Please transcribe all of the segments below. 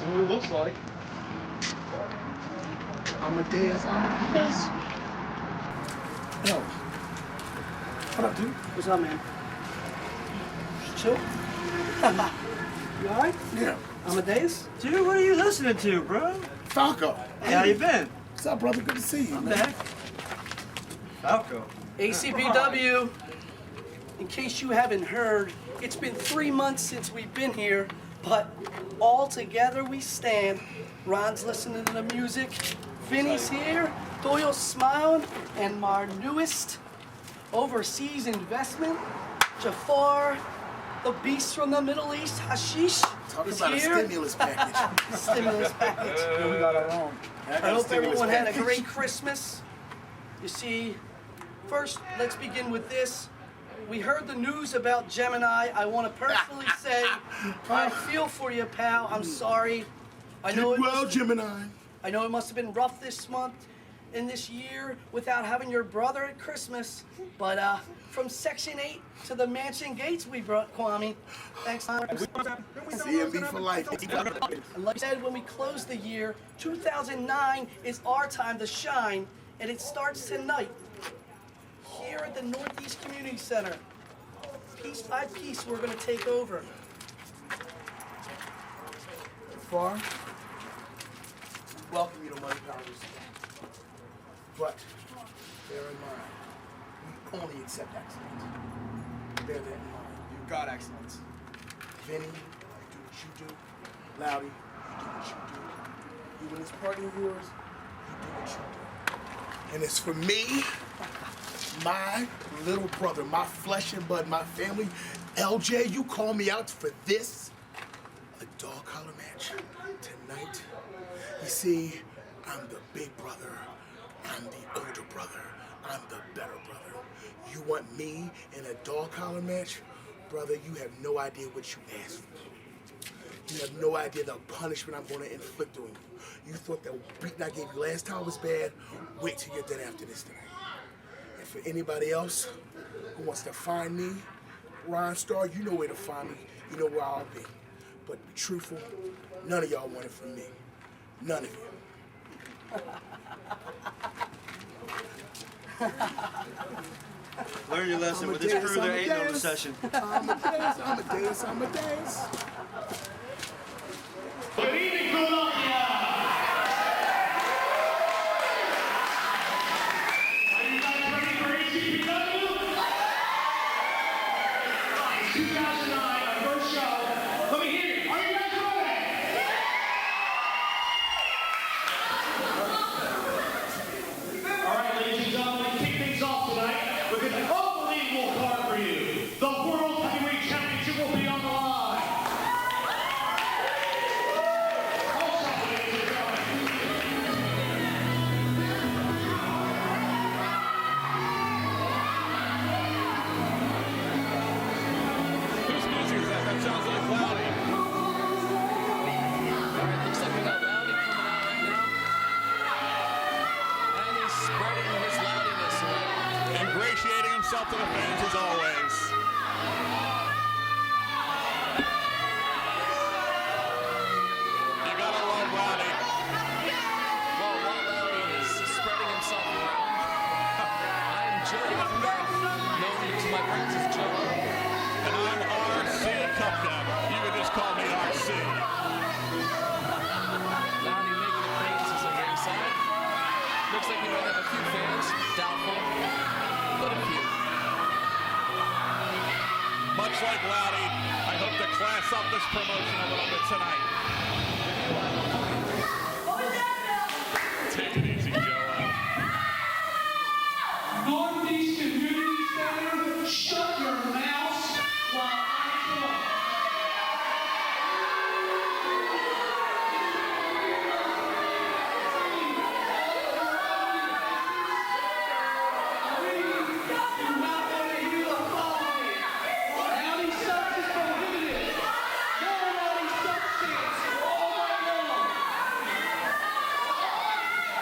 see what it looks like. Amadeus. Yo. What up, dude? What's up, man? Chill? You alright? Yeah. Amadeus? Dude, what are you listening to, bro? Falco. Hey, how you been? What's up, brother? Good to see you, I'm man. back. Falco. ACPW. In case you haven't heard, it's been 3 months since we've been here, but all together we stand. Ron's listening to the music. Vinny's here. Doyle's smiling. And my newest overseas investment, Jafar, the beast from the Middle East, Hasheesh, Talk is about here. a stimulus package. Stimulus package. We got our own. I hope everyone had a great Christmas. You see, first, let's begin with this. We heard the news about Gemini. I want to personally say, I feel for you, pal. I'm sorry. I know Gemini. I know it must have been rough this month and this year without having your brother at Christmas. But from Section 8 to the mansion gates, we brought Kwame. Thanks, Tom. CMB for life. And like I said, when we close the year, 2009 is our time to shine, and it starts tonight here at the Northeast Community Center. Piece by piece, we're going to take over. Far. Welcome you to Money Powers. But bear in mind, we only accept excellence. Bear that in mind. You got excellence. Vinny, you do what you do. Loudy, you do what you do. You and this party of yours, you do what you do. And it's for me, my little brother, my flesh and blood, my family. LJ, you call me out for this, a dog collar match tonight. You see, I'm the big brother. I'm the older brother. I'm the better brother. You want me in a dog collar match? Brother, you have no idea what you asked for. You have no idea the punishment I'm going to inflict on you. You thought that beating I gave you last time was bad? Wait till you're done after this tonight. And for anybody else who wants to find me, Ron Starr, you know where to find me. You know where I'll be. But be truthful, none of y'all want it from me. None of you. Learn your lesson with this crew. There ain't no recession. Amadeus. Good evening, Philadelphia. Are you guys ready for ACPW? It's 2009, our first show. Let me hear you. Are you guys ready? All right, ladies and gentlemen, to kick things off tonight with an unbelievable card for you. The World Heavyweight Championship will be on the line. Also, ladies and gentlemen, Whose music is that? That sounds like Loudy. Alright, looks like we got Loudy coming out right now. And he's spreading his loudiness around. Ingratiating himself to the fans as always. You gotta love Loudy. Well, while Loudy is spreading himself around, I'm Joe Jafar, known to my friends as Joe. And I'm RC Cupcake. You can just call me RC. Loudy making acquaintances on ringside. Looks like we might have a few fans. Doubtful, but a few. Much like Loudy, I hope to class up this promotion a little bit tonight. Take it easy, Joe. Northeast Community Center, shut your mouth while I talk. You're not going to hear the following. Rowdy sex is prohibited. No rowdy substance all night long.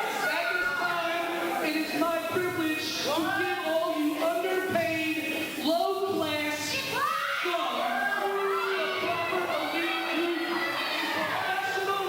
At this time, it is my privilege to give all you underpaid, low-class scum the proper elite group in professional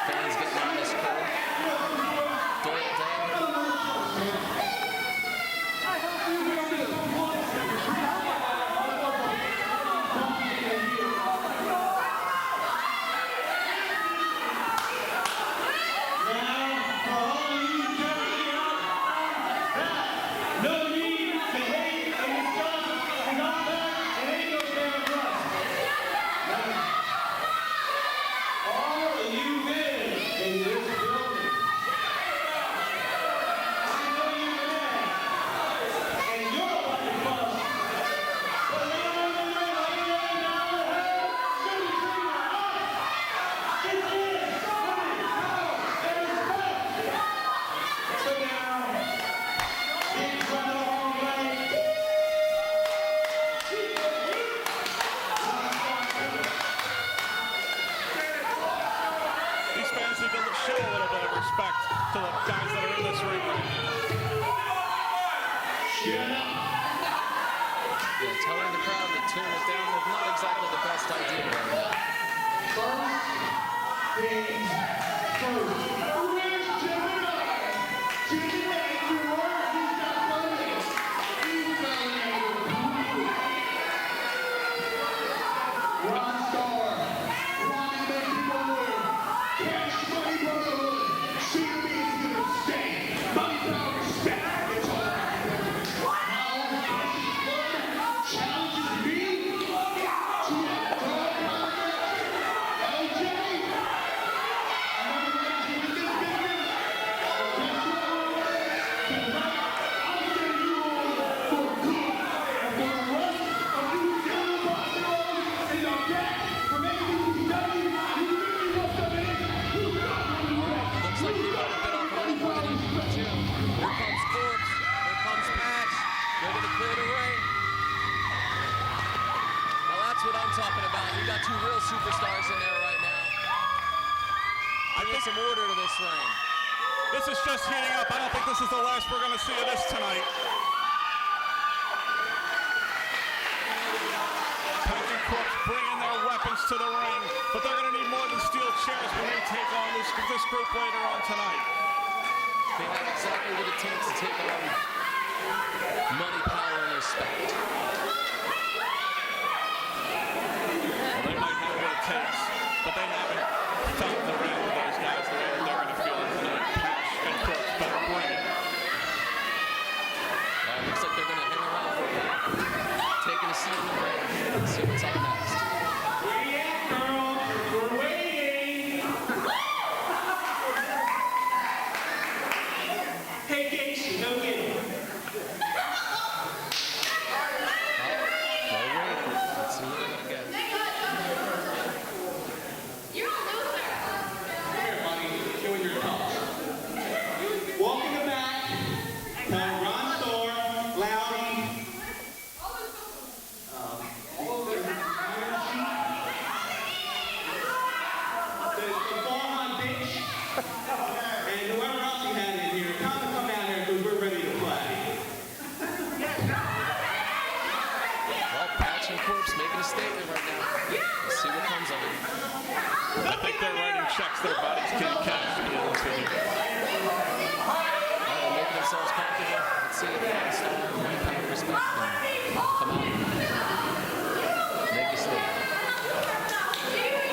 fans getting on this curve. Doyle down. Telling the crowd to tune it down was not exactly the best idea right talking about. We got two real superstars in there right now. I need some order to this ring. This is just heating up. I don't think this is the last we're going to see of this tonight. Pinkie and Korpse bringing their weapons to the ring, but they're going to need more than steel chairs when they take on this group later on tonight. They have exactly what it takes to take on money, power, and respect. Takes, but they haven't felt the ring with those guys the way that they're going to feel it tonight. Patch and Korpse better bring it. Looks like they're going to hang around for a while, taking a seat in the ring and see what's on next. Where you at, girl? We're waiting. Hey, Casey, go get him. Let's see what they're going to get. Welcome back to Ron Starr, Loudy. The Farhan bitch, and whoever else he had in here. Time to come down here because we're ready to play. Well, Patch and Korpse making a statement right now. Let's see what comes of it. I think they're writing checks their bodies can't cash, to be honest with you. They're making themselves comfortable. Let's see if they can start one kind of respect and come out and make a statement.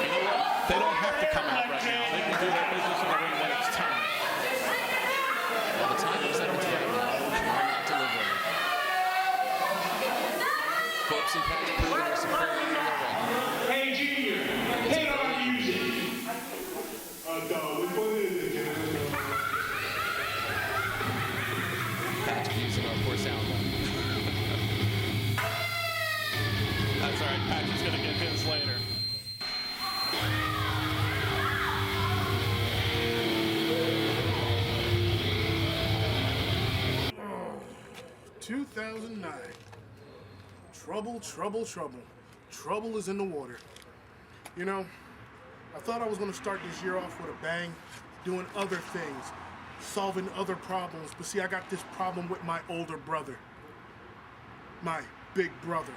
You know what? They don't have to come out right now. They can do their business in the ring when it's time. Well, the time looks like it's right now. They're not delivering. Korpse and Patch proving their superiority in the ring. Hey, Junior, hit our music. Patch using our poor sound line. That's all right. Patch is going to get his later. Oh, 2009. Trouble, trouble, trouble. Trouble is in the water. You know, I thought I was going to start this year off with a bang, doing other things, solving other problems. But see, I got this problem with my older brother, my big brother.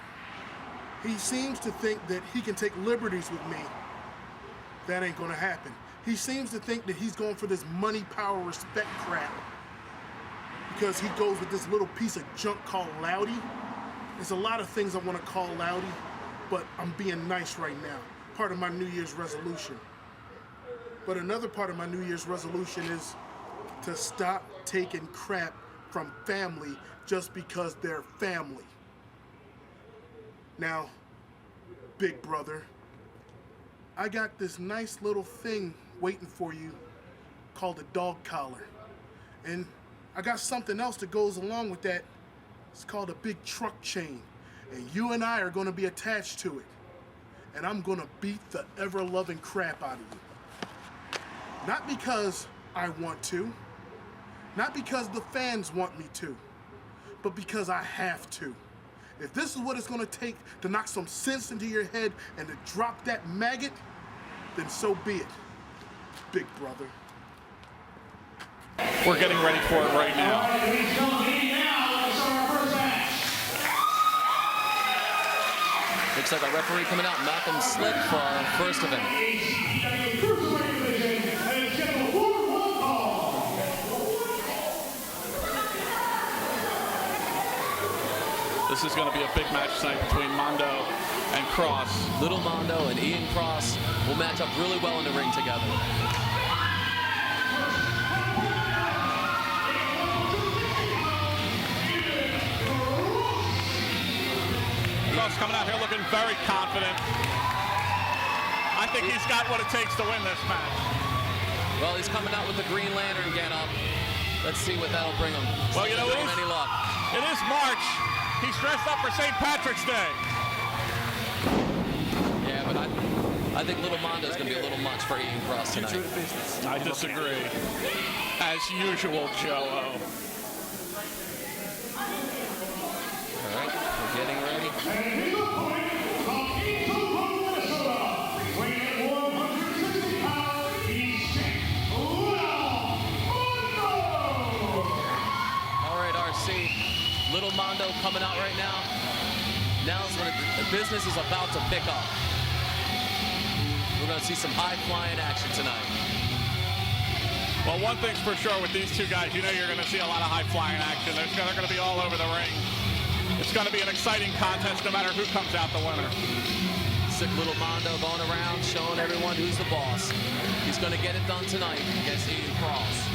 He seems to think that he can take liberties with me. That ain't going to happen. He seems to think that he's going for this money, power, respect crap because he goes with this little piece of junk called Loudy. There's a lot of things I want to call Loudy, but I'm being nice right now. Part of my New Year's resolution. But another part of my New Year's resolution is to stop taking crap from family just because they're family. Now, big brother, I got this nice little thing waiting for you called a dog collar. And I got something else that goes along with that. It's called a big truck chain. And you and I are gonna be attached to it. And I'm gonna beat the ever-loving crap out of you. Not because I want to, not because the fans want me to, but because I have to. If this is what it's gonna take to knock some sense into your head and to drop that maggot, then so be it, big brother. We're getting ready for it right now. Looks like a referee coming out, Malcolm Slick for our first event. This is going to be a big match tonight between Mondo and Cross. Little Mondo and Ian Cross will match up really well in the ring together. Cross coming out here looking very confident. I think he's got what it takes to win this match. Well, he's coming out with the Green Lantern get up. Let's see what that'll bring him. Well, you know, any luck. It is March. He's dressed up for St. Patrick's Day. Yeah, but I think Little Mondo's going to be a little much for Ian Cross tonight. I disagree. As usual, Joe-O. All right, we're getting ready. All right, RC. Little Mondo coming out right now. Now's when the business is about to pick up. We're going to see some high-flying action tonight. Well, one thing's for sure with these two guys, you know you're going to see a lot of high-flying action. They're going to be all over the ring. It's going to be an exciting contest no matter who comes out the winner. Sick Little Mondo going around showing everyone who's the boss. He's going to get it done tonight against Ian Cross.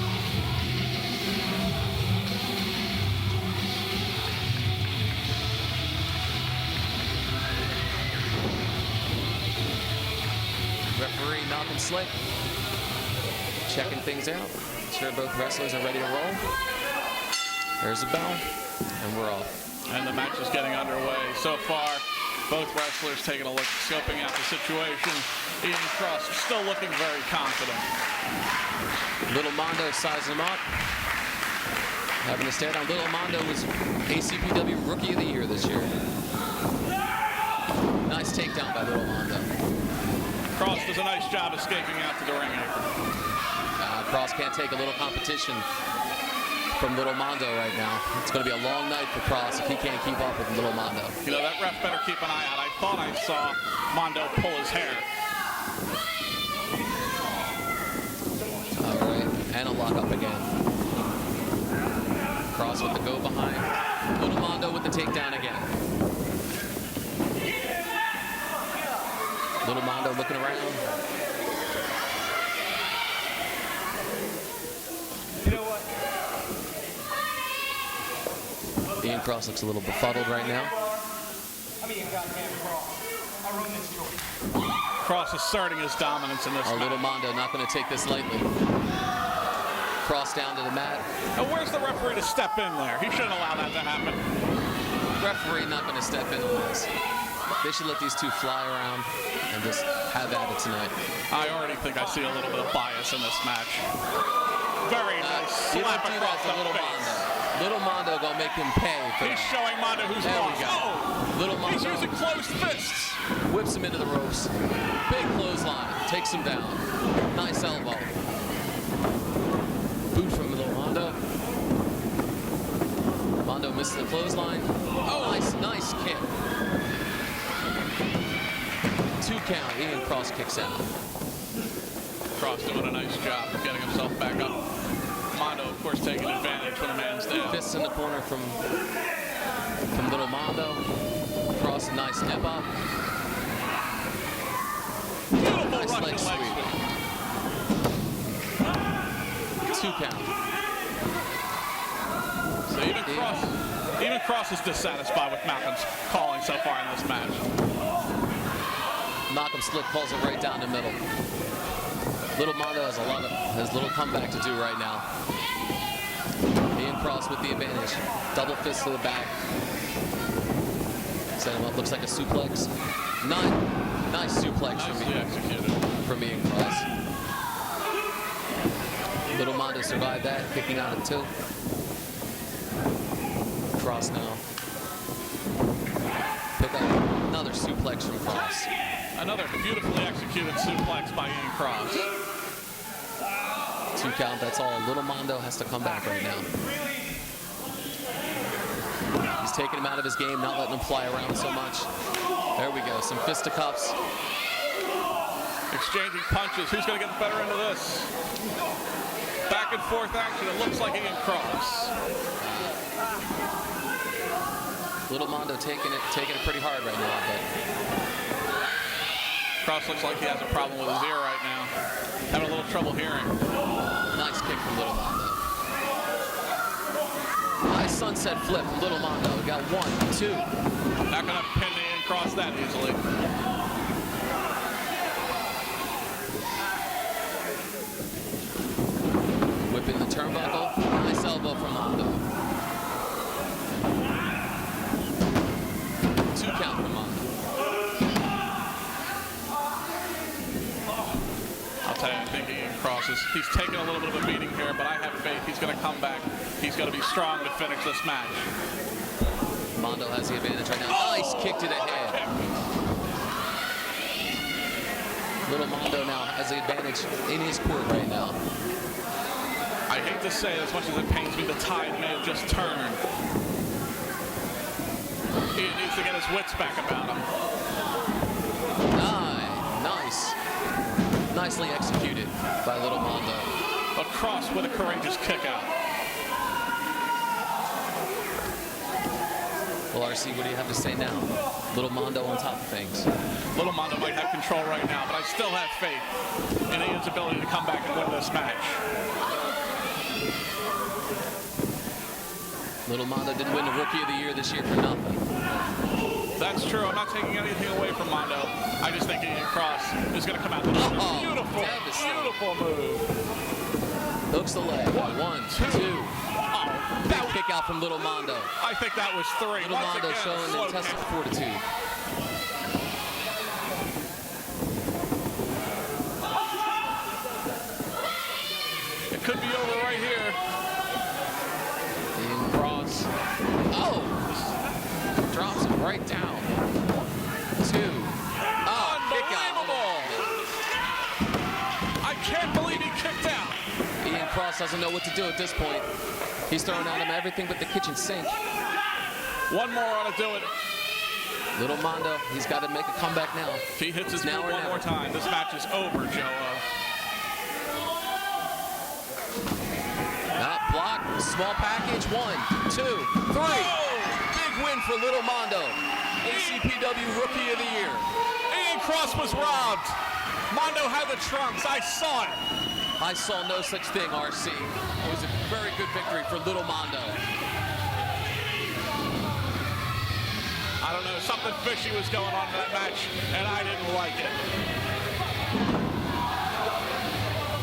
Referee Malcolm Slick checking things out. Sure both wrestlers are ready to roll. There's the bell, and we're off. And the match is getting underway. So far, both wrestlers taking a look, scoping out the situation. Ian Cross still looking very confident. Little Mondo sizing him up. Having to stare down. Little Mondo was ACPW Rookie of the Year this year. Nice takedown by Little Mondo. Cross does a nice job escaping out to the ring apron. Cross can't take a little competition from Little Mondo right now. It's going to be a long night for Cross if he can't keep up with Little Mondo. You know, that ref better keep an eye out. I thought I saw Mondo pull his hair. All right, and a lock up again. Cross with the go behind. Little Mondo with the takedown again. Little Mondo looking around. You know what? Ian Cross looks a little befuddled right now. I mean, goddamn Cross. I run this joint. Cross asserting his dominance in this match. Little Mondo not going to take this lightly. Cross down to the mat. Now, where's the referee to step in there? He shouldn't allow that to happen. Referee not going to step in on this. They should let these two fly around and just have at it tonight. I already think I see a little bit of bias in this match. Very nice You don't slap do across that to the Little face. Mondo. Little Mondo gonna make him pay for He's that. showing Mondo who's There we boss. go. Oh, Little he's Mondo using closed fists. whips him into the ropes. Big clothesline, takes him down. Nice elbow. Boot from Little Mondo. Mondo misses the clothesline. Oh, nice kick. 2 count. Ian Cross kicks out. Cross doing a nice job of getting himself back up. Mondo, of course, taking advantage when a man's down. Fists in the corner from little Mondo. Cross, a nice step up. Beautiful Nice Russian leg leg sweep. sweep. 2 count. So even Cross is dissatisfied with Malcolm's calling so far in this match. Malcolm Slick pulls it right down the middle. Little Mondo has little comeback to do right now. Ian Cross with the advantage. Double fist to the back. Set him up, looks like a suplex. Nice suplex Nicely executed. from Ian Cross. Little Mondo survived that, kicking out at 2. Cross now. Pick up another suplex from Cross. Another beautifully executed suplex by Ian Cross. 2 count, that's all. Little Mondo has to come back right now. He's taking him out of his game, not letting him fly around so much. There we go, some fisticuffs. Exchanging punches. Who's going to get the better end of this? Back and forth action. It looks like Ian Cross. Little Mondo taking it pretty hard right now, but Cross looks like he has a problem with his ear right now. Having a little trouble hearing. nice kick from Little Mondo. Nice sunset flip from Little Mondo. We got 1, 2. Not going to pin Ian Cross that easily. Whipping the turnbuckle. Nice elbow from Mondo. 2 count from Mondo. I'll tell you, I think Ian Cross he's taking a little bit of a beating here, but I have faith he's going to come back. He's going to be strong to finish this match. Mondo has the advantage right now. Nice kick to the head. Little Mondo now has the advantage in his court right now. I hate to say it, as much as it pains me, the tide may have just turned. He needs to get his wits back about him. Nice. Nicely executed by Little Mondo. But Cross with a courageous kick out. Well, RC, what do you have to say now? Little Mondo on top of things. Little Mondo might have control right now, but I still have faith in Ian's ability to come back and win this match. Little Mondo didn't win the Rookie of the Year this year for nothing. That's true. I'm not taking anything away from Mondo. I just think Ian Cross is going to come out with a beautiful move. Hooks the leg. 1, 2. Big kick out from Little Mondo. I think that was 3. Little Mondo showing intestinal fortitude. It could be over right here. Ian Cross. Oh! Drops him right down. 2. Unbelievable! I can't believe he kicked out. Ian Cross doesn't know what to do at this point. He's throwing at him everything but the kitchen sink. One more ought to do it. Little Mondo, he's got to make a comeback now. If he hits his move one more time, this match is over, Joe. Block, small package, 1, 2, 3. Big win for Little Mondo. ACPW Rookie of the Year. Ian Cross was robbed. Mondo had the trunks. I saw it. I saw no such thing, RC. It was a very good victory for Little Mondo. I don't know, something fishy was going on in that match, and I didn't like it.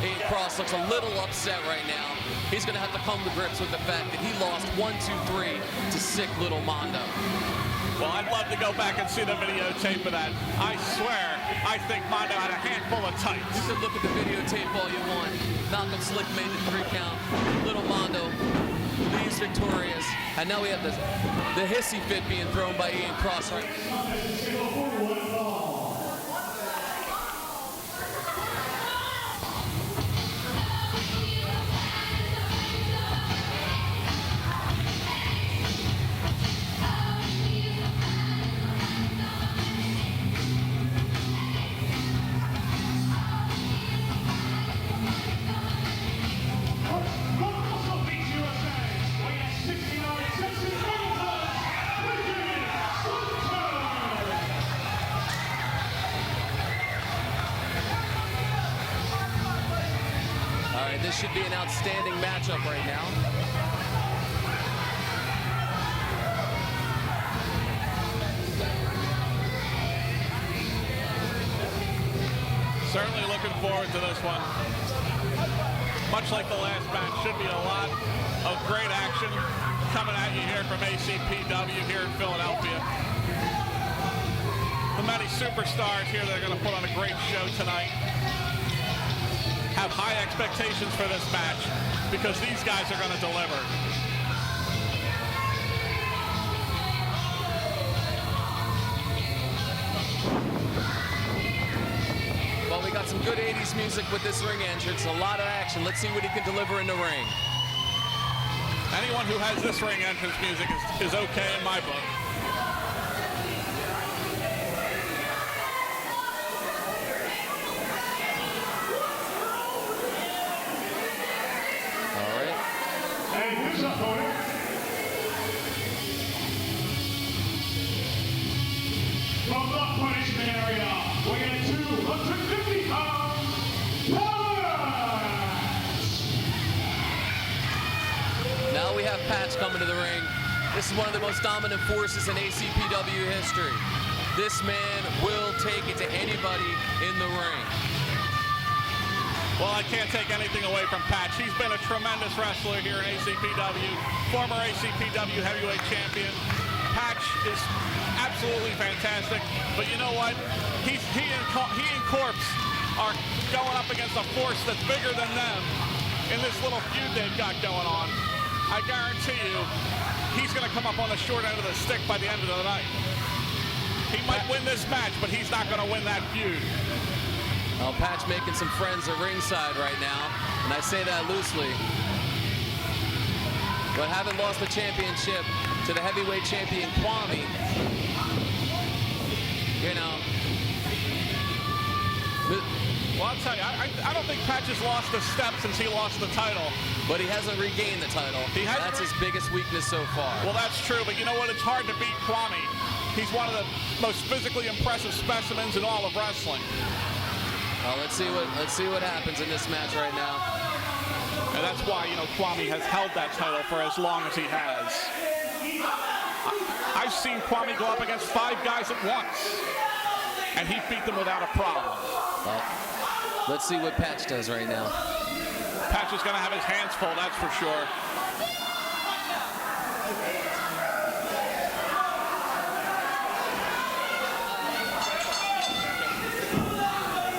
Ian Cross looks a little upset right now. He's going to have to come to grips with the fact that he lost 1, 2, 3 to sick Little Mondo. Well, I'd love to go back and see the videotape of that. I swear, I think Mondo had a handful of tights. You can look at the videotape all you want. Malcolm Slick made the 3 count. Little Mondo leaves victorious. And now we have the hissy fit being thrown by Ian Cross. All right, this should be an outstanding matchup right now. Certainly looking forward to this one. Much like the last match, should be a lot of great action coming at you here from ACPW here in Philadelphia. The many superstars here that are going to put on a great show tonight have high expectations for this match because these guys are going to deliver. Well, we got some good 80s music with this ring entrance. A lot of action. Let's see what he can deliver in the ring. Anyone who has this ring entrance music is okay in my book. All right. And his opponent, from the punishment area, weighing in 250 pounds, Now we have Patch coming to the ring. This is one of the most dominant forces in ACPW history. This man will take it to anybody in the ring. Well, I can't take anything away from Patch. He's been a tremendous wrestler here in ACPW, former ACPW heavyweight champion. Patch is absolutely fantastic, but you know what? He and Korpse are going up against a force that's bigger than them in this little feud they've got going on. I guarantee you, he's going to come up on the short end of the stick by the end of the night. He might win this match, but he's not going to win that feud. Well, Patch making some friends at ringside right now, and I say that loosely. But having lost the championship to the heavyweight champion Kwame, you know. Well, I'll tell you, I don't think Patch has lost a step since he lost the title. But he hasn't regained the title. That's his biggest weakness so far. Well, that's true, but you know what? It's hard to beat Kwame. He's one of the most physically impressive specimens in all of wrestling. Well, let's see what happens in this match right now. And that's why, you know, Kwame has held that title for as long as he has. I've seen Kwame go up against 5 guys at once, and he beat them without a problem. Well, let's see what Patch does right now. Patch is going to have his hands full, that's for sure.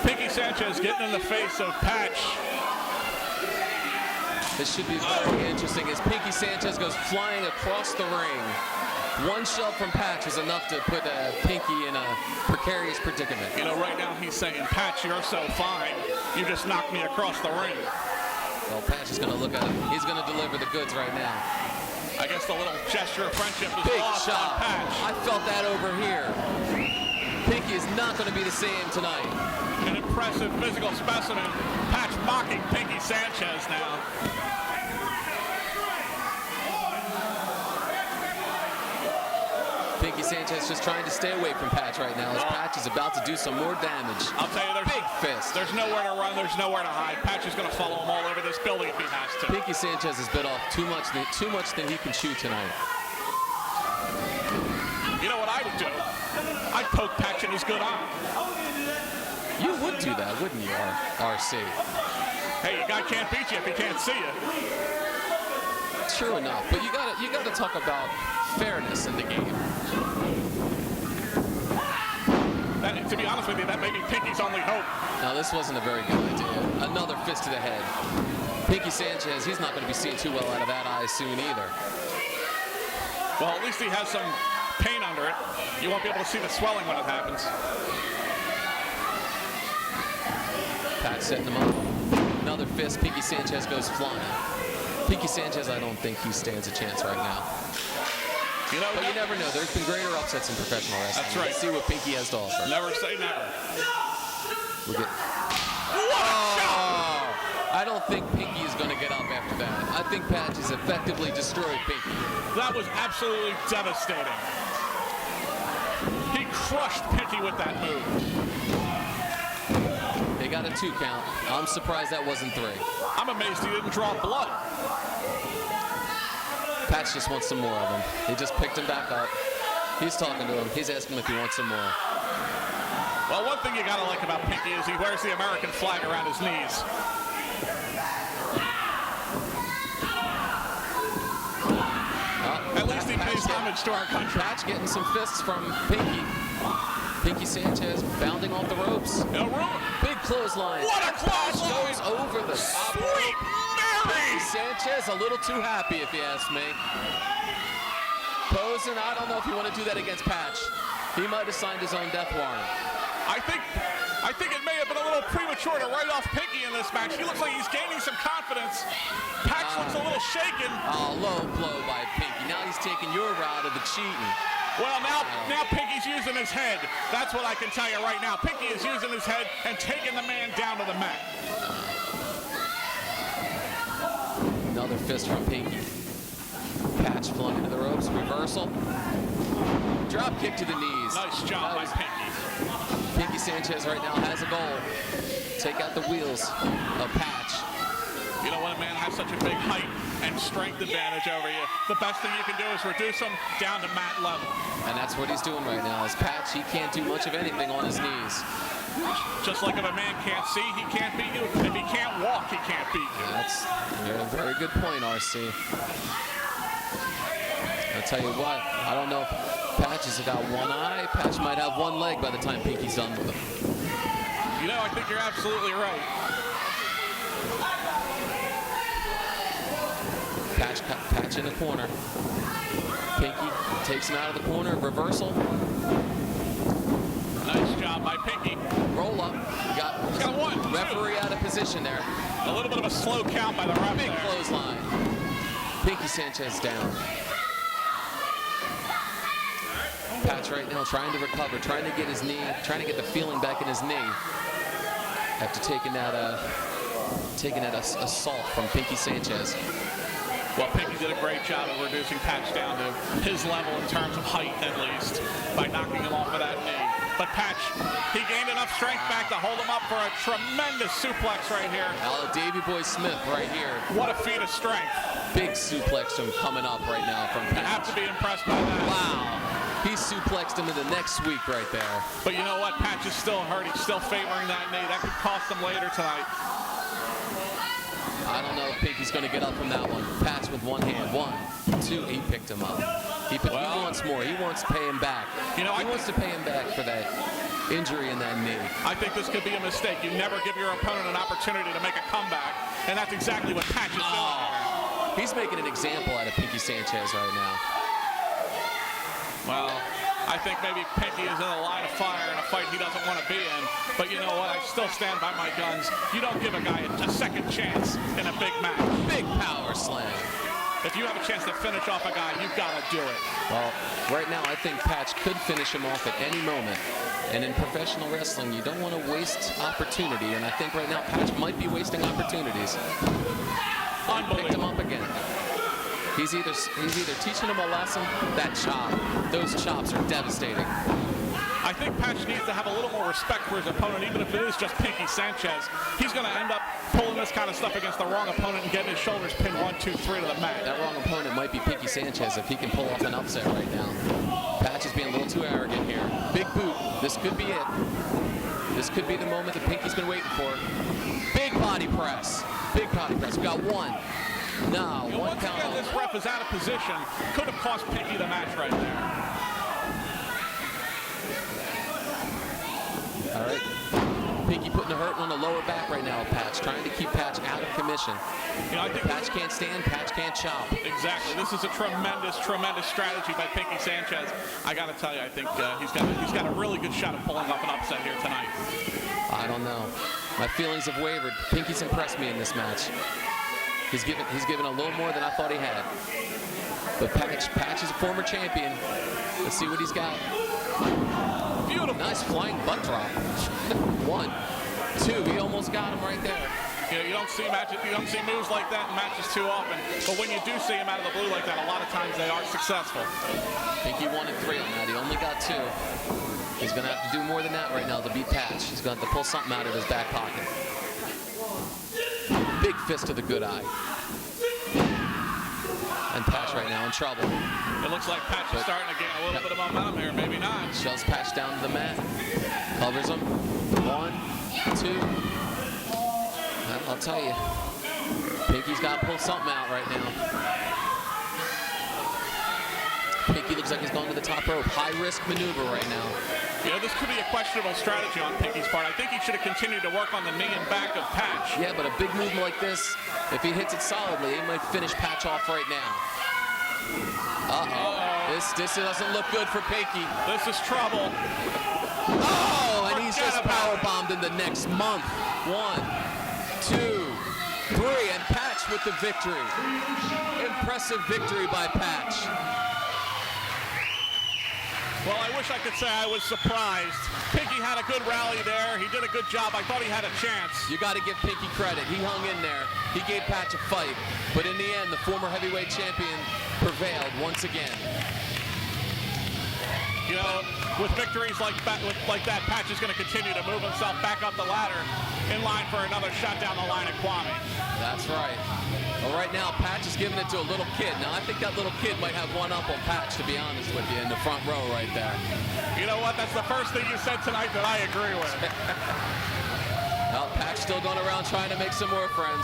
Pinkie Sanchez getting in the face of Patch. This should be very interesting as Pinkie Sanchez goes flying across the ring. One shove from Patch is enough to put Pinkie in a precarious predicament. You know, right now he's saying, Patch, you're so fine. You just knocked me across the ring. Well, Patch is going to look at him. He's going to deliver the goods right now. I guess the little gesture of friendship is Big lost shot. on Patch. I felt that over here. Pinkie is not going to be the same tonight. An impressive physical specimen. Patch mocking Pinkie Sanchez now. Pinkie Sanchez just trying to stay away from Patch right now as Patch is about to do some more damage. I'll tell you, there's big fist. There's nowhere to run. There's nowhere to hide. Patch is going to follow him all over this building if he has to. Pinkie Sanchez has bit off too much than he can chew tonight. You know what I would do? I'd poke Patch in his good eye. You would do that, wouldn't you, RC? Hey, your guy can't beat you if he can't see you. True enough, but you gotta talk about fairness in the game. To be honest with you, that may be Pinkie's only hope. Now, this wasn't a very good idea. Another fist to the head. Pinkie Sanchez, he's not going to be seeing too well out of that eye soon either. Well, at least he has some pain under it. You won't be able to see the swelling when it happens. Pat setting him up. Another fist. Pinkie Sanchez goes flying. Pinkie Sanchez, I don't think he stands a chance right now. You know, but you never know. There's been greater upsets in professional wrestling. That's right. Let's see what Pinkie has to offer. Never say never. I don't think Pinkie is going to get up after that. I think Patch has effectively destroyed Pinkie. That was absolutely devastating. He crushed Pinkie with that move. They got a 2 count. I'm surprised that wasn't 3. I'm amazed he didn't draw blood. Patch just wants some more of him. He just picked him back up. He's talking to him. He's asking if he wants some more. Well, one thing you gotta like about Pinkie is he wears the American flag around his knees. At least he pays homage to our country. Patch getting some fists from Pinkie. Pinkie Sanchez bounding off the ropes. No room. Big clothesline. What a clothesline! Goes over the top. Sweet Mary! Pinkie Sanchez a little too happy, if you ask me. Posing, I don't know if you want to do that against Patch. He might have signed his own death warrant. I think it may have been a little premature to write off Pinkie in this match. He looks like he's gaining some confidence. Patch looks a little shaken. Oh, low blow by Pinkie. Now he's taking your route of the cheating. Well, now Pinkie's using his head. That's what I can tell you right now. Pinkie is using his head and taking the man down to the mat. Another fist from Pinkie. Patch flung into the ropes. Reversal. Drop kick to the knees. Nice job by Pinkie. Pinkie Sanchez right now has a goal. Take out the wheels of Patch. You know, when a man has such a big height and strength advantage over you, the best thing you can do is reduce him down to mat level. And that's what he's doing right now. Is Patch, he can't do much of anything on his knees. Just like if a man can't see, he can't beat you. If he can't walk, he can't beat you. That's a very good point, RC. I'll tell you what, I don't know if Patch has got one eye. Patch might have one leg by the time Pinkie's done with him. You know, I think you're absolutely right. Patch in the corner. Pinkie takes him out of the corner. Reversal. Nice job by Pinkie. Roll up. Got one. Referee out of position there. A little bit of a slow count by the ref. Big there. clothesline. Pinkie Sanchez down. Patch right now trying to recover, trying to get his knee, trying to get the feeling back in his knee after taking that assault from Pinkie Sanchez. Well, Pinkie did a great job of reducing Patch down to his level in terms of height, at least, by knocking him off of that knee. But Patch, he gained enough strength back to hold him up for a tremendous suplex right here. Davey Boy Smith right here. What a feat of strength. Big suplex from coming up right now from Patch. You have to be impressed by that. Wow. He suplexed him in the next week right there. But you know what? Patch is still hurt. He's still favoring that knee. That could cost him later tonight. I don't know if Pinkie's going to get up from that one. Patch with one hand. 1, 2. He picked him up. He wants more. He wants to pay him back. You know, he wants to pay him back for that injury in that knee. I think this could be a mistake. You never give your opponent an opportunity to make a comeback, and that's exactly what Patch is doing. He's making an example out of Pinkie Sanchez right now. Well, I think maybe Pinkie is in a line of fire in a fight he doesn't want to be in. But you know what? I still stand by my guns. You don't give a guy a second chance in a big match. Big power slam. If you have a chance to finish off a guy, you've got to do it. Well, right now I think Patch could finish him off at any moment. And in professional wrestling, you don't want to waste opportunity. And I think right now Patch might be wasting opportunities. Picked him up again. He's either teaching him a lesson, that chop. Those chops are devastating. I think Patch needs to have a little more respect for his opponent, even if it is just Pinkie Sanchez. He's going to end up pulling this kind of stuff against the wrong opponent and getting his shoulders pinned 1, 2, 3 to the mat. That wrong opponent might be Pinkie Sanchez if he can pull off an upset right now. Patch is being a little too arrogant here. Big boot. This could be it. This could be the moment that Pinkie's been waiting for. Big body press. Big body press. We got one. No, you know, one once count. again, this ref is out of position. Could have cost Pinkie the match right there. All right. Pinkie putting the hurt on the lower back right now, Patch. Trying to keep Patch out of commission. You know, I think Patch can't stand, Patch can't chop. Exactly. This is a tremendous strategy by Pinkie Sanchez. I got to tell you, I think he's got a really good shot at pulling off an upset here tonight. I don't know. My feelings have wavered. Pinkie's impressed me in this match. He's given a little more than I thought he had. But Patch is a former champion. Let's see what he's got. Beautiful. Nice flying butt drop. 1, 2. He almost got him right there. You know, you don't see moves like that in matches too often. But when you do see him out of the blue like that, a lot of times they are successful. Pinkie wanted 3 on that. He only got 2. He's going to have to do more than that right now to beat Patch. He's going to have to pull something out of his back pocket. Big fist to the good eye. And Patch right now in trouble. It looks like Patch is starting to gain a little bit of momentum here. Maybe not. Shoves Patch down to the mat. Covers him. 1, 2. I'll tell you. Pinkie's got to pull something out right now. Pinkie looks like he's going to the top rope. High-risk maneuver right now. You know, this could be a questionable strategy on Pinkie's part. I think he should have continued to work on the knee and back of Patch. Yeah, but a big move like this, if he hits it solidly, he might finish Patch off right now. This doesn't look good for Pinkie. This is trouble. Oh, and he's just powerbombed in the next month. 1, 2, 3, and Patch with the victory. Impressive victory by Patch. Well, I wish I could say I was surprised. Pinkie had a good rally there. He did a good job. I thought he had a chance. You got to give Pinkie credit. He hung in there. He gave Patch a fight. But in the end, the former heavyweight champion prevailed once again. You know, with victories like that, Patch is going to continue to move himself back up the ladder in line for another shot down the line at Kwame. That's right. Well, right now, Patch is giving it to a little kid. Now, I think that little kid might have one up on Patch, to be honest with you, in the front row right there. You know what? That's the first thing you said tonight that I agree with. Well, Patch still going around trying to make some more friends.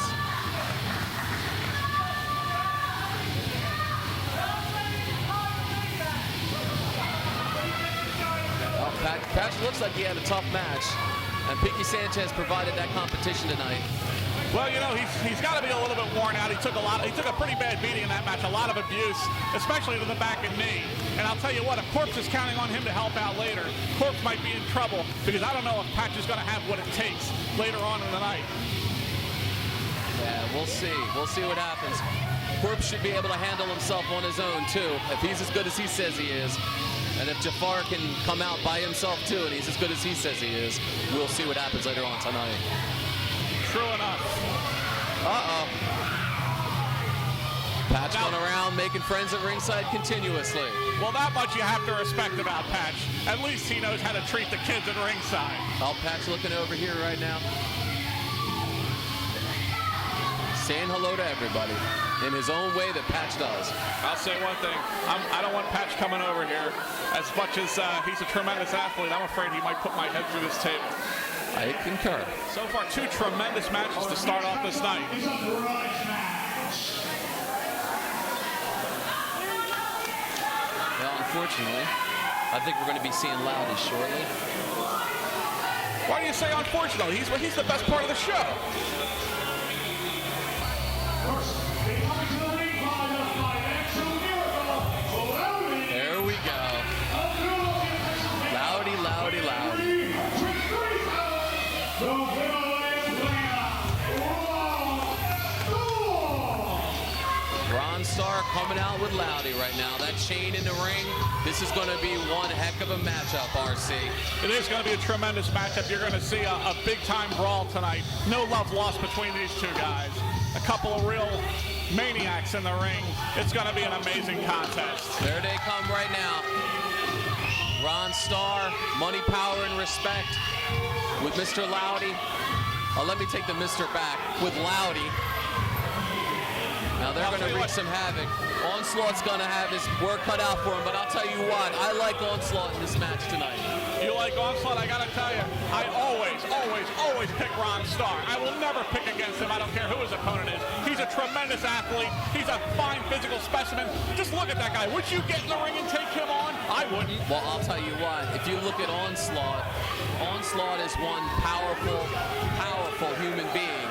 Well, Patch looks like he had a tough match, and Pinkie Sanchez provided that competition tonight. Well, you know, he's got to be a little bit worn out. He took a pretty bad beating in that match, a lot of abuse, especially to the back and knee. And I'll tell you what, if Korpse is counting on him to help out later, Korpse might be in trouble because I don't know if Patch is going to have what it takes later on in the night. Yeah, we'll see. We'll see what happens. Korpse should be able to handle himself on his own, too, if he's as good as he says he is. And if Jafar can come out by himself, too, and he's as good as he says he is, we'll see what happens later on tonight. True enough. Patch going around making friends at ringside continuously. Well, that much you have to respect about Patch. At least he knows how to treat the kids at ringside. Oh, Patch looking over here right now. Saying hello to everybody in his own way that Patch does. I'll say one thing. I don't want Patch coming over here. As much as he's a tremendous athlete, I'm afraid he might put my head through this table. I concur. So far, 2 tremendous matches to start off this night. Well, unfortunately, I think we're going to be seeing Loudy shortly. Why do you say unfortunately? He's the best part of the show. There we go. Loudy, Loudy, Loudy. Starr coming out with Loudy right now. That chain in the ring, this is going to be one heck of a matchup, RC. It is going to be a tremendous matchup. You're going to see a big-time brawl tonight. No love lost between these two guys. A couple of real maniacs in the ring. It's going to be an amazing contest. There they come right now. Starr, money, power, and respect with Mr. Loudy. Let me take the Mr. back with Loudy. Now they're going to wreak some havoc. Onslaught's going to have his work cut out for him, but I'll tell you what, I like Onslaught in this match tonight. You like Onslaught? I got to tell you, I always pick Starr. I will never pick against him. I don't care who his opponent is. He's a tremendous athlete. He's a fine physical specimen. Just look at that guy. Would you get in the ring and take him on? I wouldn't. Well, I'll tell you what, if you look at Onslaught, Onslaught is one powerful human being.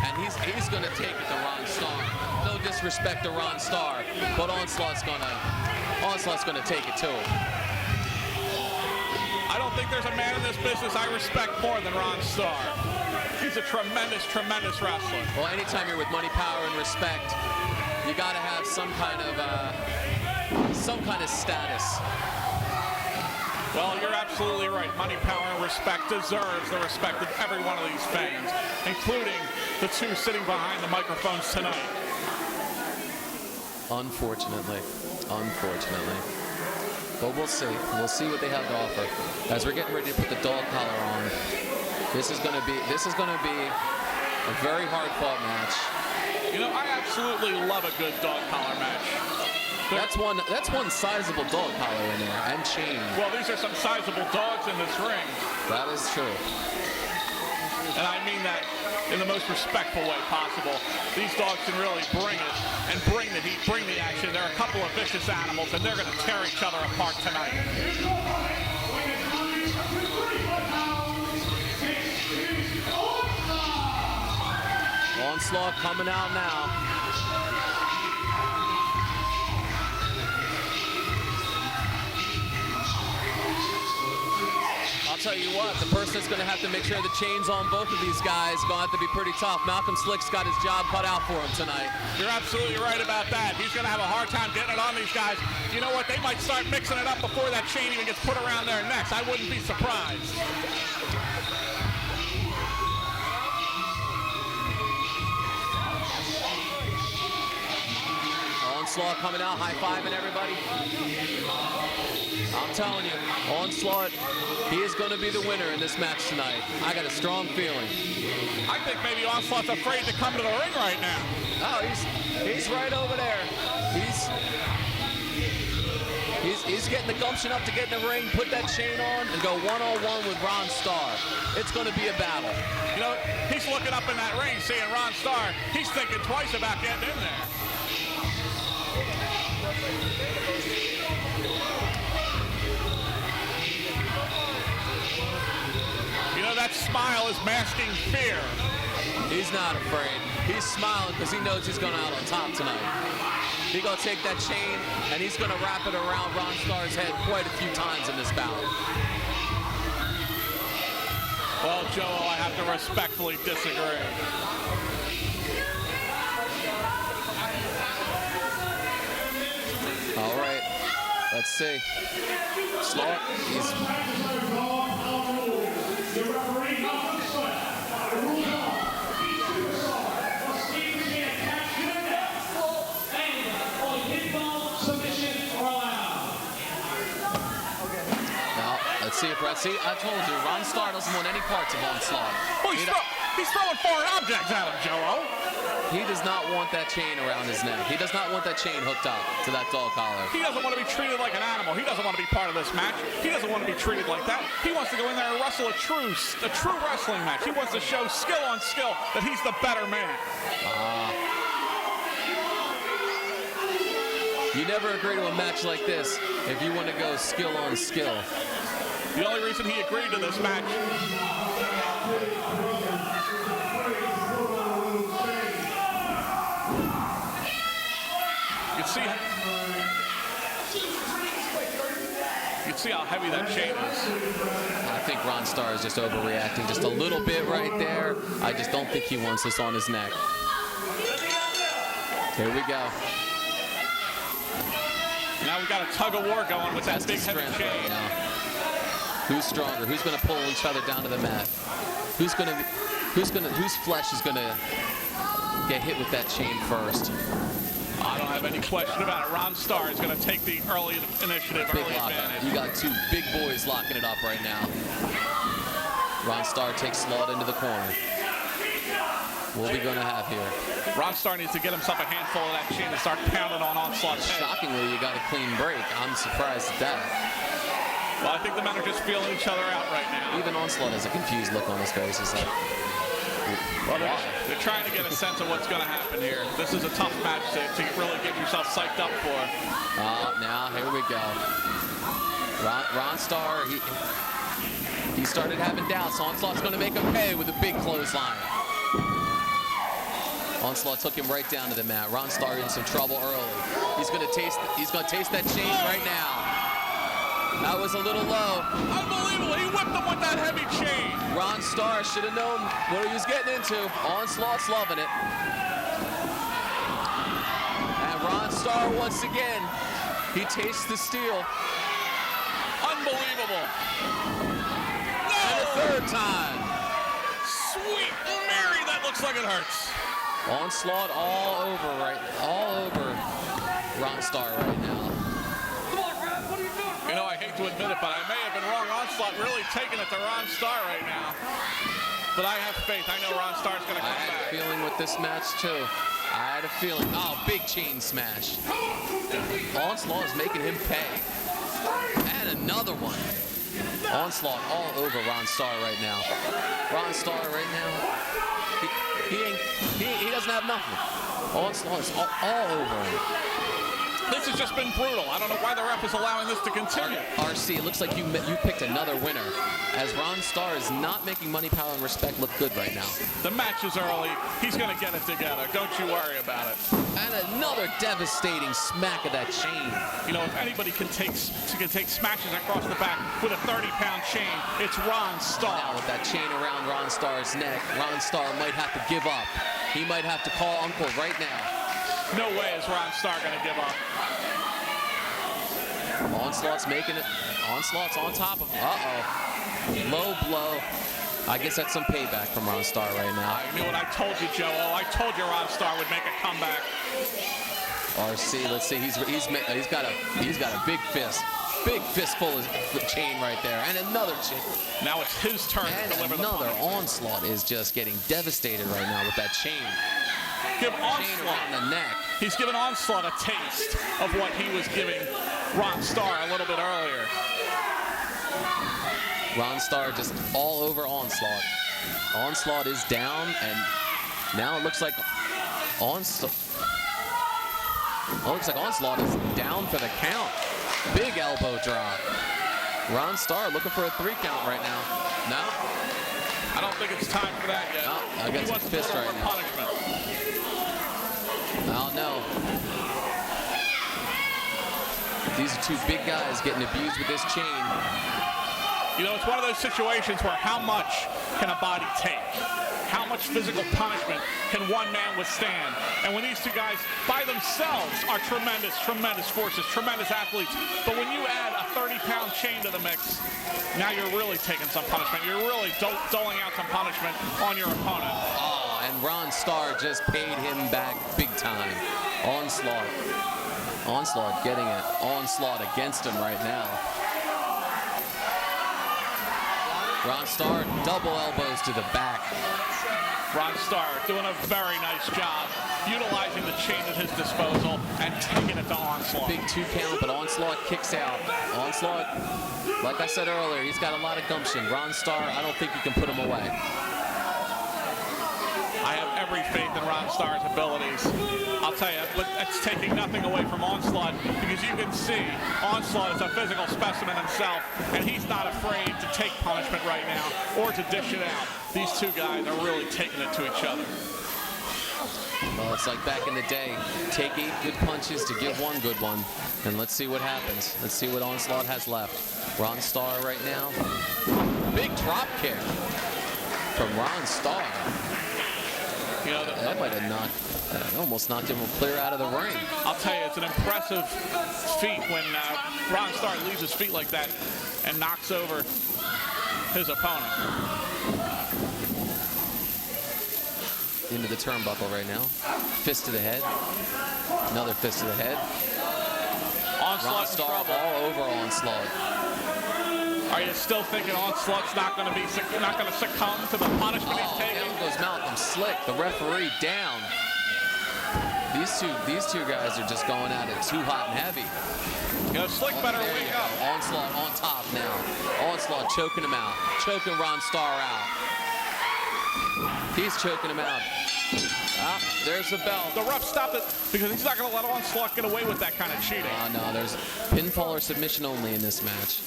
And he's going to take it to Starr. No disrespect to Starr, but Onslaught's going to take it to him. I don't think there's a man in this business I respect more than Starr. He's a tremendous wrestler. Well, anytime you're with money, power, and respect, you got to have some kind of status. Well, you're absolutely right. Money, power, and respect deserves the respect of every one of these fans, including the two sitting behind the microphones tonight. Unfortunately. But we'll see. We'll see what they have to offer. As we're getting ready to put the dog collar on, this is going to be a very hard-fought match. You know, I absolutely love a good dog collar match. That's one sizable dog collar in there, and chain. Well, these are some sizable dogs in this ring. That is true. And I mean that in the most respectful way possible. These dogs can really bring it and bring the heat, bring the action. They're a couple of vicious animals, and they're going to tear each other apart tonight. Onslaught coming out now. I'll tell you what, the person that's going to have to make sure the chain's on both of these guys is going to have to be pretty tough. Malcolm Slick's got his job cut out for him tonight. You're absolutely right about that. He's going to have a hard time getting it on these guys. You know what? They might start mixing it up before that chain even gets put around their necks. I wouldn't be surprised. Onslaught coming out, high-fiving everybody. I'm telling you, Onslaught, he is going to be the winner in this match tonight. I got a strong feeling. I think maybe Onslaught's afraid to come to the ring right now. Oh, he's right over there. He's getting the gumption up to get in the ring, put that chain on, and go one-on-one with Ron Starr. It's going to be a battle. You know, he's looking up in that ring, seeing Ron Starr. He's thinking twice about getting in there. You know, that smile is masking fear. He's not afraid. He's smiling because he knows he's going out on top tonight. He's going to take that chain, and he's going to wrap it around Ron Starr's head quite a few times in this bout. Well, Joe, I have to respectfully disagree. All right, let's see. Starr, let's see if I told you, Ron Starr doesn't want any parts of Onslaught. Well, he's throwing foreign objects at him, Joe. He does not want that chain around his neck. He does not want that chain hooked up to that dog collar. He doesn't want to be treated like an animal. He doesn't want to be part of this match. He doesn't want to be treated like that. He wants to go in there and wrestle a true wrestling match. He wants to show skill on skill that he's the better man. You never agree to a match like this if you want to go skill on skill. The only reason he agreed to this match you see how heavy that chain is. I think Ron Starr is just overreacting just a little bit right there. I just don't think he wants this on his neck. Here we go. Now we've got a tug of war going with that big heavy chain. Right now. Who's stronger? Who's going to pull each other down to the mat? Whose flesh is going to get hit with that chain first? I don't have any question about it. Ron Starr is going to take the early initiative, early advantage. You got two big boys locking it up right now. Ron Starr takes Slaught into the corner. What are we going to have here? Ron Starr needs to get himself a handful of that chain and start pounding on Onslaught's head. Shockingly, you got a clean break. I'm surprised at that. Well, I think the men are just feeling each other out right now. Even Onslaught has a confused look on his face. He's like, well, they're trying to get a sense of what's going to happen here. This is a tough match to really get yourself psyched up for. Now, here we go. Ron Starr, he started having doubts. Onslaught's going to make him pay with a big clothesline. Onslaught took him right down to the mat. Ron Starr in some trouble early. He's going to taste that chain right now. That was a little low. Unbelievable. He whipped him with that heavy chain. Ron Starr should have known what he was getting into. Onslaught's loving it. And Ron Starr, once again, he tastes the steel. Unbelievable. No! And a third time. Sweet Mary, that looks like it hurts. Onslaught all over Ron Starr right now. Come on, Brad, what are you doing? it, but I may have been wrong. Onslaught really taking it to Ron Starr right now. But I have faith. I know Ron Starr's going to come back. I had a feeling with this match, too. I had a feeling. Oh, big chain smash. Onslaught is making him pay. And another one. Onslaught all over Ron Starr right now. Ron Starr right now, he doesn't have nothing. Onslaught is all over him. This has just been brutal. I don't know why the ref is allowing this to continue. RC, it looks like you picked another winner, as Ron Starr is not making money, power, and respect look good right now. The match is early. He's going to get it together. Don't you worry about it. And another devastating smack of that chain. You know, if anybody can take smashes across the back with a 30-pound chain, it's Ron Starr. Now with that chain around Ron Starr's neck, Ron Starr might have to give up. He might have to call Uncle right now. No way is Ron Starr going to give up. Onslaught's making it. Onslaught's on top of him. Uh-oh. Low blow. I guess that's some payback from Ron Starr right now. I knew what I told you, Joe. Oh, I told you Ron Starr would make a comeback. RC, let's see. He's got a big fist. Big fistful of chain right there. And another chain. Now it's his turn to deliver the another punch. Onslaught is just getting devastated right now with that chain. Give Chain Onslaught around the neck. He's given Onslaught a taste of what he was giving Ron Starr a little bit earlier. Ron Starr just all over Onslaught. Onslaught is down, and now it looks like Onslaught is down for the count. Big elbow drop. Ron Starr looking for a 3 count right now. No? I don't think it's time for that yet. No, I got some fist right now. Punishment. I don't know. These are two big guys getting abused with this chain. You know, it's one of those situations where how much can a body take? How much physical punishment can one man withstand? And when these two guys by themselves are tremendous forces, tremendous athletes, but when you add a 30-pound chain to the mix, now you're really taking some punishment. You're really doling out some punishment on your opponent. Oh, and Ron Starr just paid him back big time. Onslaught getting it. Onslaught against him right now. Ron Starr, double elbows to the back. Ron Starr doing a very nice job utilizing the chain at his disposal and taking it to Onslaught. Big 2 count, but Onslaught kicks out. Onslaught, like I said earlier, he's got a lot of gumption. Ron Starr, I don't think you can put him away. I have every faith in Ron Starr's abilities. I'll tell you, but that's taking nothing away from Onslaught, because you can see Onslaught is a physical specimen himself, and he's not afraid to take punishment right now or to dish it out. These two guys are really taking it to each other. Well, it's like back in the day. Take 8 good punches to give 1 good one. And let's see what happens. Let's see what Onslaught has left. Ron Starr right now. Big drop kick from Ron Starr. You know, That might have almost knocked him clear out of the ring. I'll tell you, it's an impressive feat when Ron Starr leaves his feet like that and knocks over his opponent. Into the turnbuckle right now. Fist to the head. Another fist to the head. Onslaught Ron Starr all over Onslaught. Are you still thinking Onslaught's not going to succumb to the punishment he's taking? Down goes Malcolm Slick, the referee down. These two guys are just going at it too hot and heavy. You know, Slick better There wake you go. up. Onslaught on top now. Onslaught choking him out. Choking Ron Starr out. He's choking him out. Ah, there's the bell. The ref stopped it because he's not going to let Onslaught get away with that kind of cheating. No, there's pinfall or submission only in this match.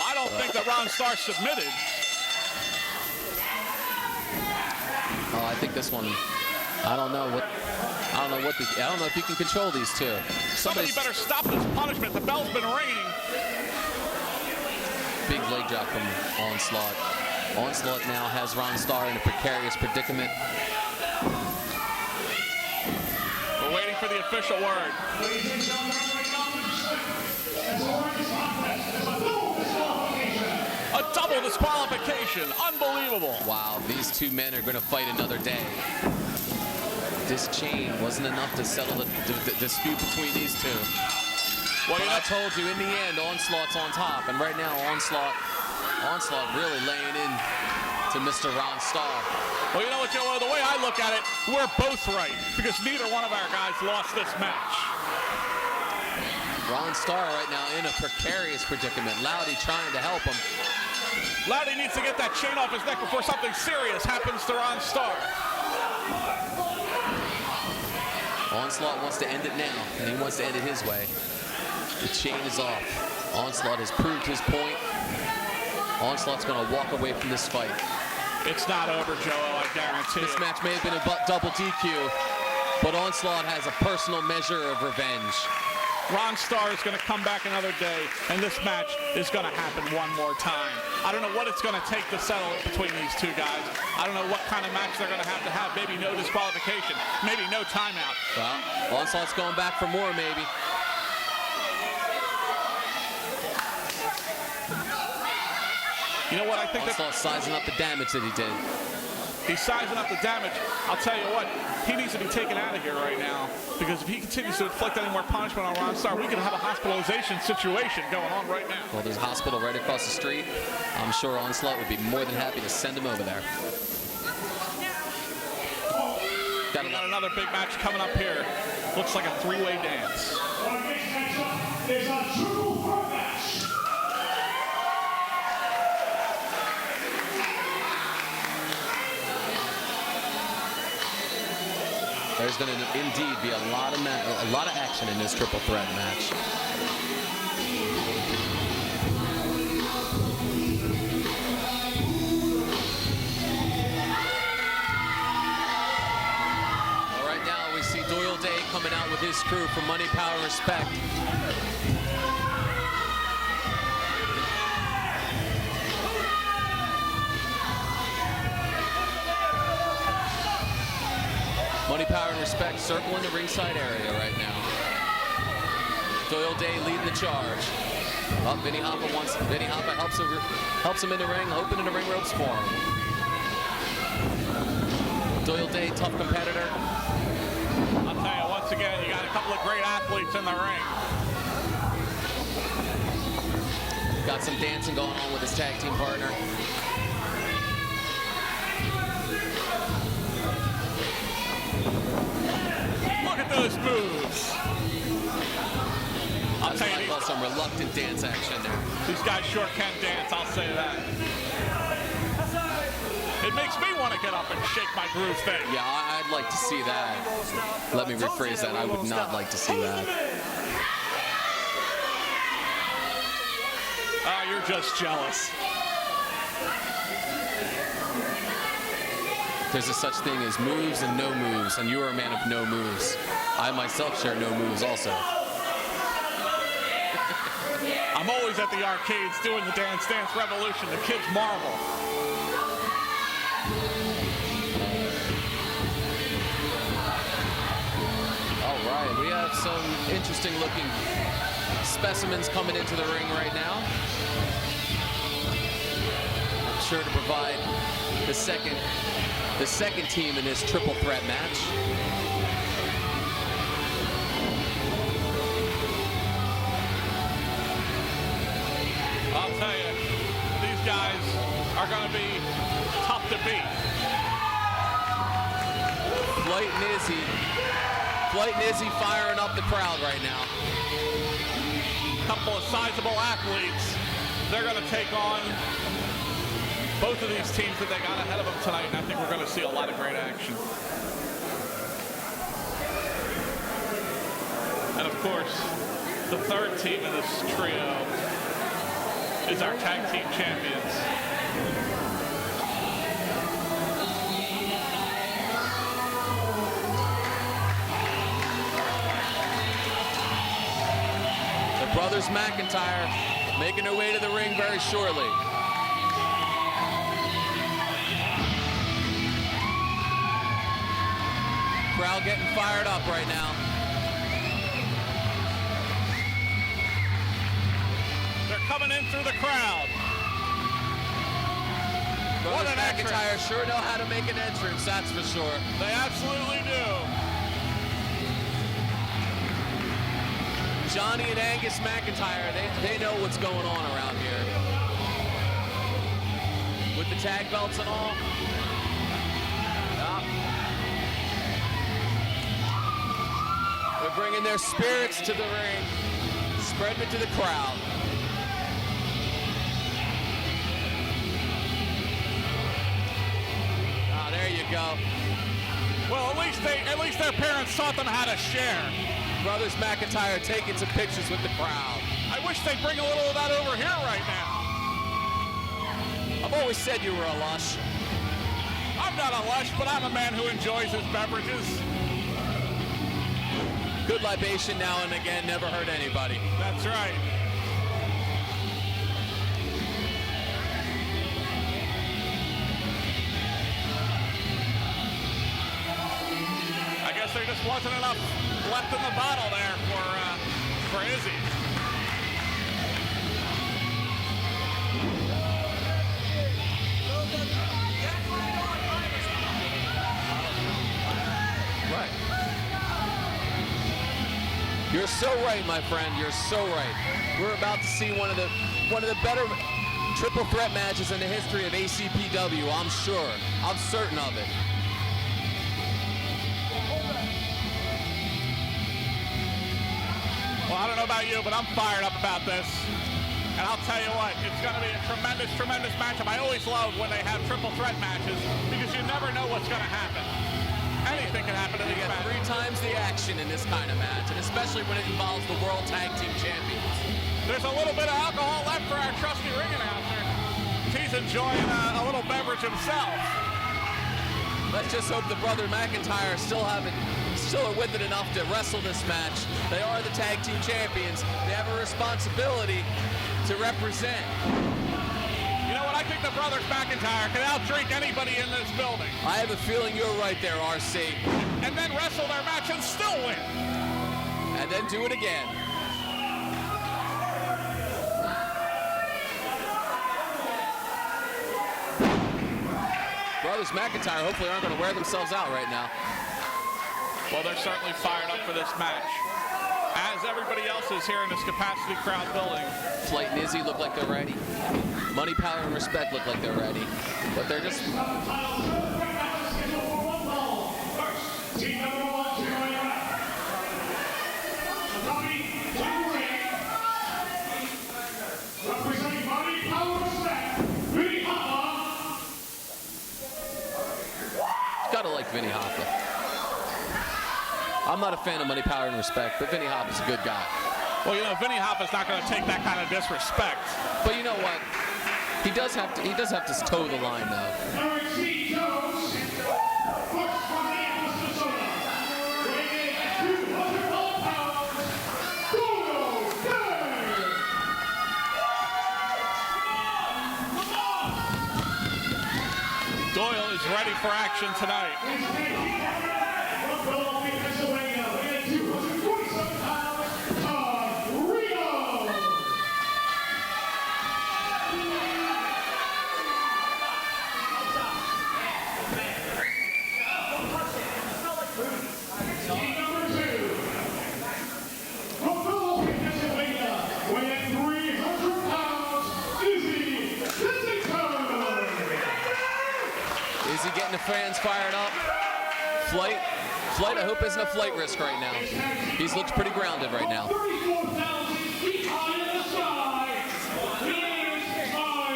I don't think that Ron Starr submitted. Oh, I think this one. I don't know if you can control these two. Somebody better stop this punishment. The bell's been ringing. Big leg drop from Onslaught. Onslaught now has Ron Starr in a precarious predicament. We're waiting for the official word. A double disqualification. Unbelievable. Wow, these two men are going to fight another day. This chain wasn't enough to settle the dispute between these two. Well, But I told you, in the end, Onslaught's on top. And right now, Onslaught really laying in to Mr. Ron Starr. Well, you know what, Joe? The way I look at it, we're both right because neither one of our guys lost this match. Ron Starr right now in a precarious predicament. Loudy trying to help him. Loudy needs to get that chain off his neck before something serious happens to Ron Starr. Onslaught wants to end it now, and he wants to end it his way. The chain is off. Onslaught has proved his point. Onslaught's going to walk away from this fight. It's not over, Joe, I guarantee This it. match may have been a double DQ, but Onslaught has a personal measure of revenge. Ron Starr is going to come back another day, and this match is going to happen one more time. I don't know what it's going to take to settle it between these two guys. I don't know what kind of match they're going to have. Maybe no disqualification, maybe no timeout. Well, Onslaught's going back for more, maybe. You know what, I think Onslaught's sizing up the damage that he did. He's sizing up the damage. I'll tell you what, he needs to be taken out of here right now because if he continues to inflict any more punishment on Ron Starr, we could have a hospitalization situation going on right now. Well, there's a hospital right across the street. I'm sure Onslaught would be more than happy to send him over there. We got another big match coming up here. Looks like a three-way dance. There's a triple threat match. There's going to indeed be a lot of action in this triple threat match. All right, now we see Doyle Day coming out with his crew for Money, Power, Respect. Money, Power, and Respect circling the ringside area right now. Doyle Day leading the charge. Well, Vinny Hoppa helps him in the ring, opening the ring ropes for him. Doyle Day, tough competitor. I'll tell you, once again, you got a couple of great athletes in the ring. Got some dancing going on with his tag team partner. Look at those moves. I'll That's tell what you, I call some reluctant dance action there. these guys sure can dance, I'll say that. It makes me want to get up and shake my groove thing. Yeah, I'd like to see that. Let me rephrase that. I would not like to see that. Oh, you're just jealous. There's a such thing as moves and no moves, and you are a man of no moves. I myself share no moves also. I'm always at the arcades doing the Dance Dance Revolution. The kids marvel. All right, we have some interesting looking specimens coming into the ring right now. I'm sure to provide the second team in this triple threat match. I'll tell you, these guys are going to be tough to beat. Flyte and Izzy firing up the crowd right now. Couple of sizable athletes. They're going to take on both of these teams that they got ahead of them tonight, and I think we're going to see a lot of great action. And of course, the third team in this trio is our tag team champions. The brothers McIntyre making their way to the ring very shortly. Crowd getting fired up right now. They're coming in through the crowd. Brothers What an McIntyre entrance. sure know how to make an entrance, that's for sure. They absolutely do. Johnny and Angus McIntyre, they know what's going on around here. With the tag belts and all. They're bringing their spirits to the ring, spreading it to the crowd. Ah, there you go. Well, at least their parents taught them how to share. Brothers McIntyre taking some pictures with the crowd. I wish they'd bring a little of that over here right now. I've always said you were a lush. I'm not a lush, but I'm a man who enjoys his beverages. Good libation now and again, never hurt anybody. That's right. I guess there just wasn't enough left in the bottle there for Izzy. Right. You're so right, my friend. You're so right. We're about to see one of the better triple threat matches in the history of ACPW. I'm sure. I'm certain of it. Well, I don't know about you, but I'm fired up about this. And I'll tell you what, it's going to be a tremendous, tremendous matchup. I always love when they have triple threat matches because you never know what's going to happen. Anything can happen in You these get matches. 3 times the action in this kind of match, and especially when it involves the World Tag Team Champions. There's a little bit of alcohol left for our trusty ring announcer. He's enjoying a little beverage himself. Let's just hope the brother McIntyre still are with it enough to wrestle this match. They are the tag team champions. They have a responsibility to represent. You know what? I think the brothers McIntyre can outdrink anybody in this building. I have a feeling you're right there, RC. And then wrestle their match and still win. And then do it again. Brothers McIntyre hopefully aren't going to wear themselves out right now. Well, they're certainly fired up for this match, as everybody else is here in this capacity crowd building. Flyte and Izzy look like they're ready. Money, Power, and Respect look like they're ready. But they're just... Team number 1 to your right. Representing Money, Power, Respect, Vinny Hoffa. Gotta like Vinny Hoffa. I'm not a fan of Money, Power, and Respect, but Vinny Hoffa's a good guy. Well, you know, Vinny Hoffa's not going to take that kind of disrespect. But you know what? He does have to toe the line, though. Eric C. Jones, first from Minneapolis, Minnesota, weighing in at 200 pounds, Doyle. Doyle is ready for action tonight. From Philadelphia, Pennsylvania, weighing in 247 pounds, Todd Reil. Team number 2, from Philadelphia, Pennsylvania, weighing 300 pounds, Izzy Kensington. Is he getting the fans fired up? Flyte, I hope isn't a flight risk right now. He looks pretty grounded right now. 34,000 feet high in the sky. Here's my blood.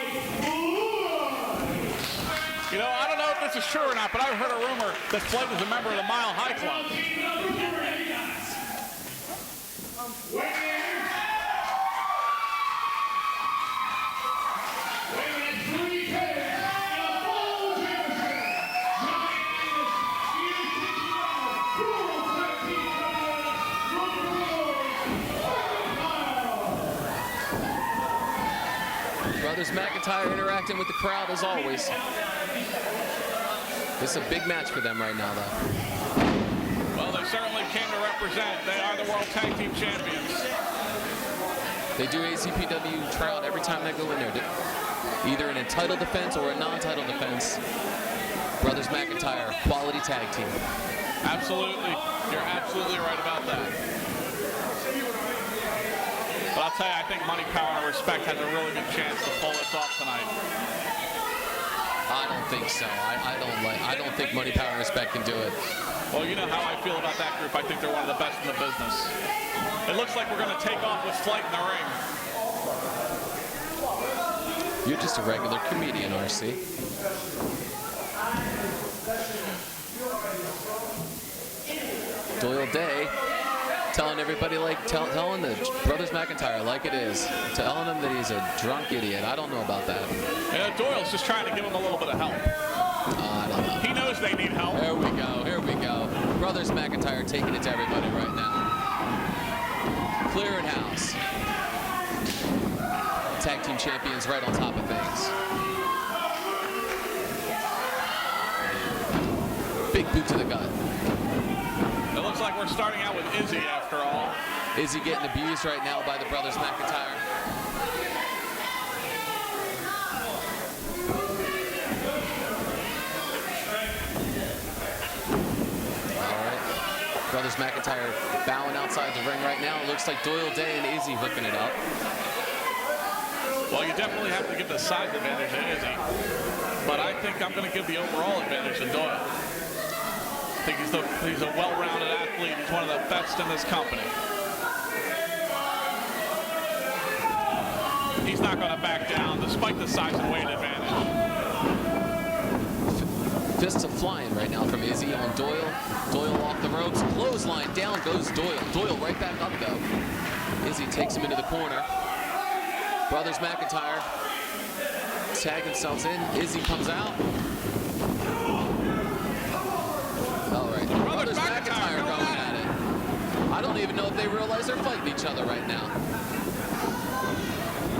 You know, I don't know if this is true or not, but I've heard a rumor that Flyte is a member of the Mile High Club. Team number 3. Weighing at 3 kids in a full championship. Johnny English, he is taking on World Tag Team Champion from the Kyle. Brothers McIntyre interacting with the crowd as always. This is a big match for them right now, though. Well, they certainly came to represent. They are the World Tag Team Champions. They do ACPW tryout every time they go in there. Either in a title defense or a non-title defense. Brothers McIntyre, quality tag team. Absolutely. You're absolutely right about that. But I'll tell you, I think Money, Power, and Respect has a really good chance to pull this off tonight. I don't think so. I don't think Money, Power, and Respect can do it. Well, you know how I feel about that group. I think they're one of the best in the business. It looks like we're going to take off with Flyte in the ring. You're just a regular comedian, RC. Doyle Day telling everybody, telling the Brothers McIntyre like it is. Telling him that he's a drunk idiot. I don't know about that. Yeah, Doyle's just trying to give him a little bit of help. I don't know. He knows they need help. Here we go. Here we go. Brothers McIntyre taking it to everybody right now. Clearing house. Tag team champions right on top of things. Big boot to the gut. It looks like we're starting out with Izzy after all. Izzy getting abused right now by the Brothers McIntyre. All right. Brothers McIntyre bowing outside the ring right now. It looks like Doyle Day and Izzy hooking it up. Well, you definitely have to give the size advantage to Izzy. But I think I'm going to give the overall advantage to Doyle. I think he's a well-rounded athlete. He's one of the best in this company. He's not going to back down despite the size and weight advantage. Fists are flying right now from Izzy on Doyle. Doyle off the ropes. Clothesline. Down goes Doyle. Doyle right back up, though. Izzy takes him into the corner. Brothers McIntyre tag themselves in. Izzy comes out. All right. Brothers McIntyre going at it. I don't even know if they realize they're fighting each other right now.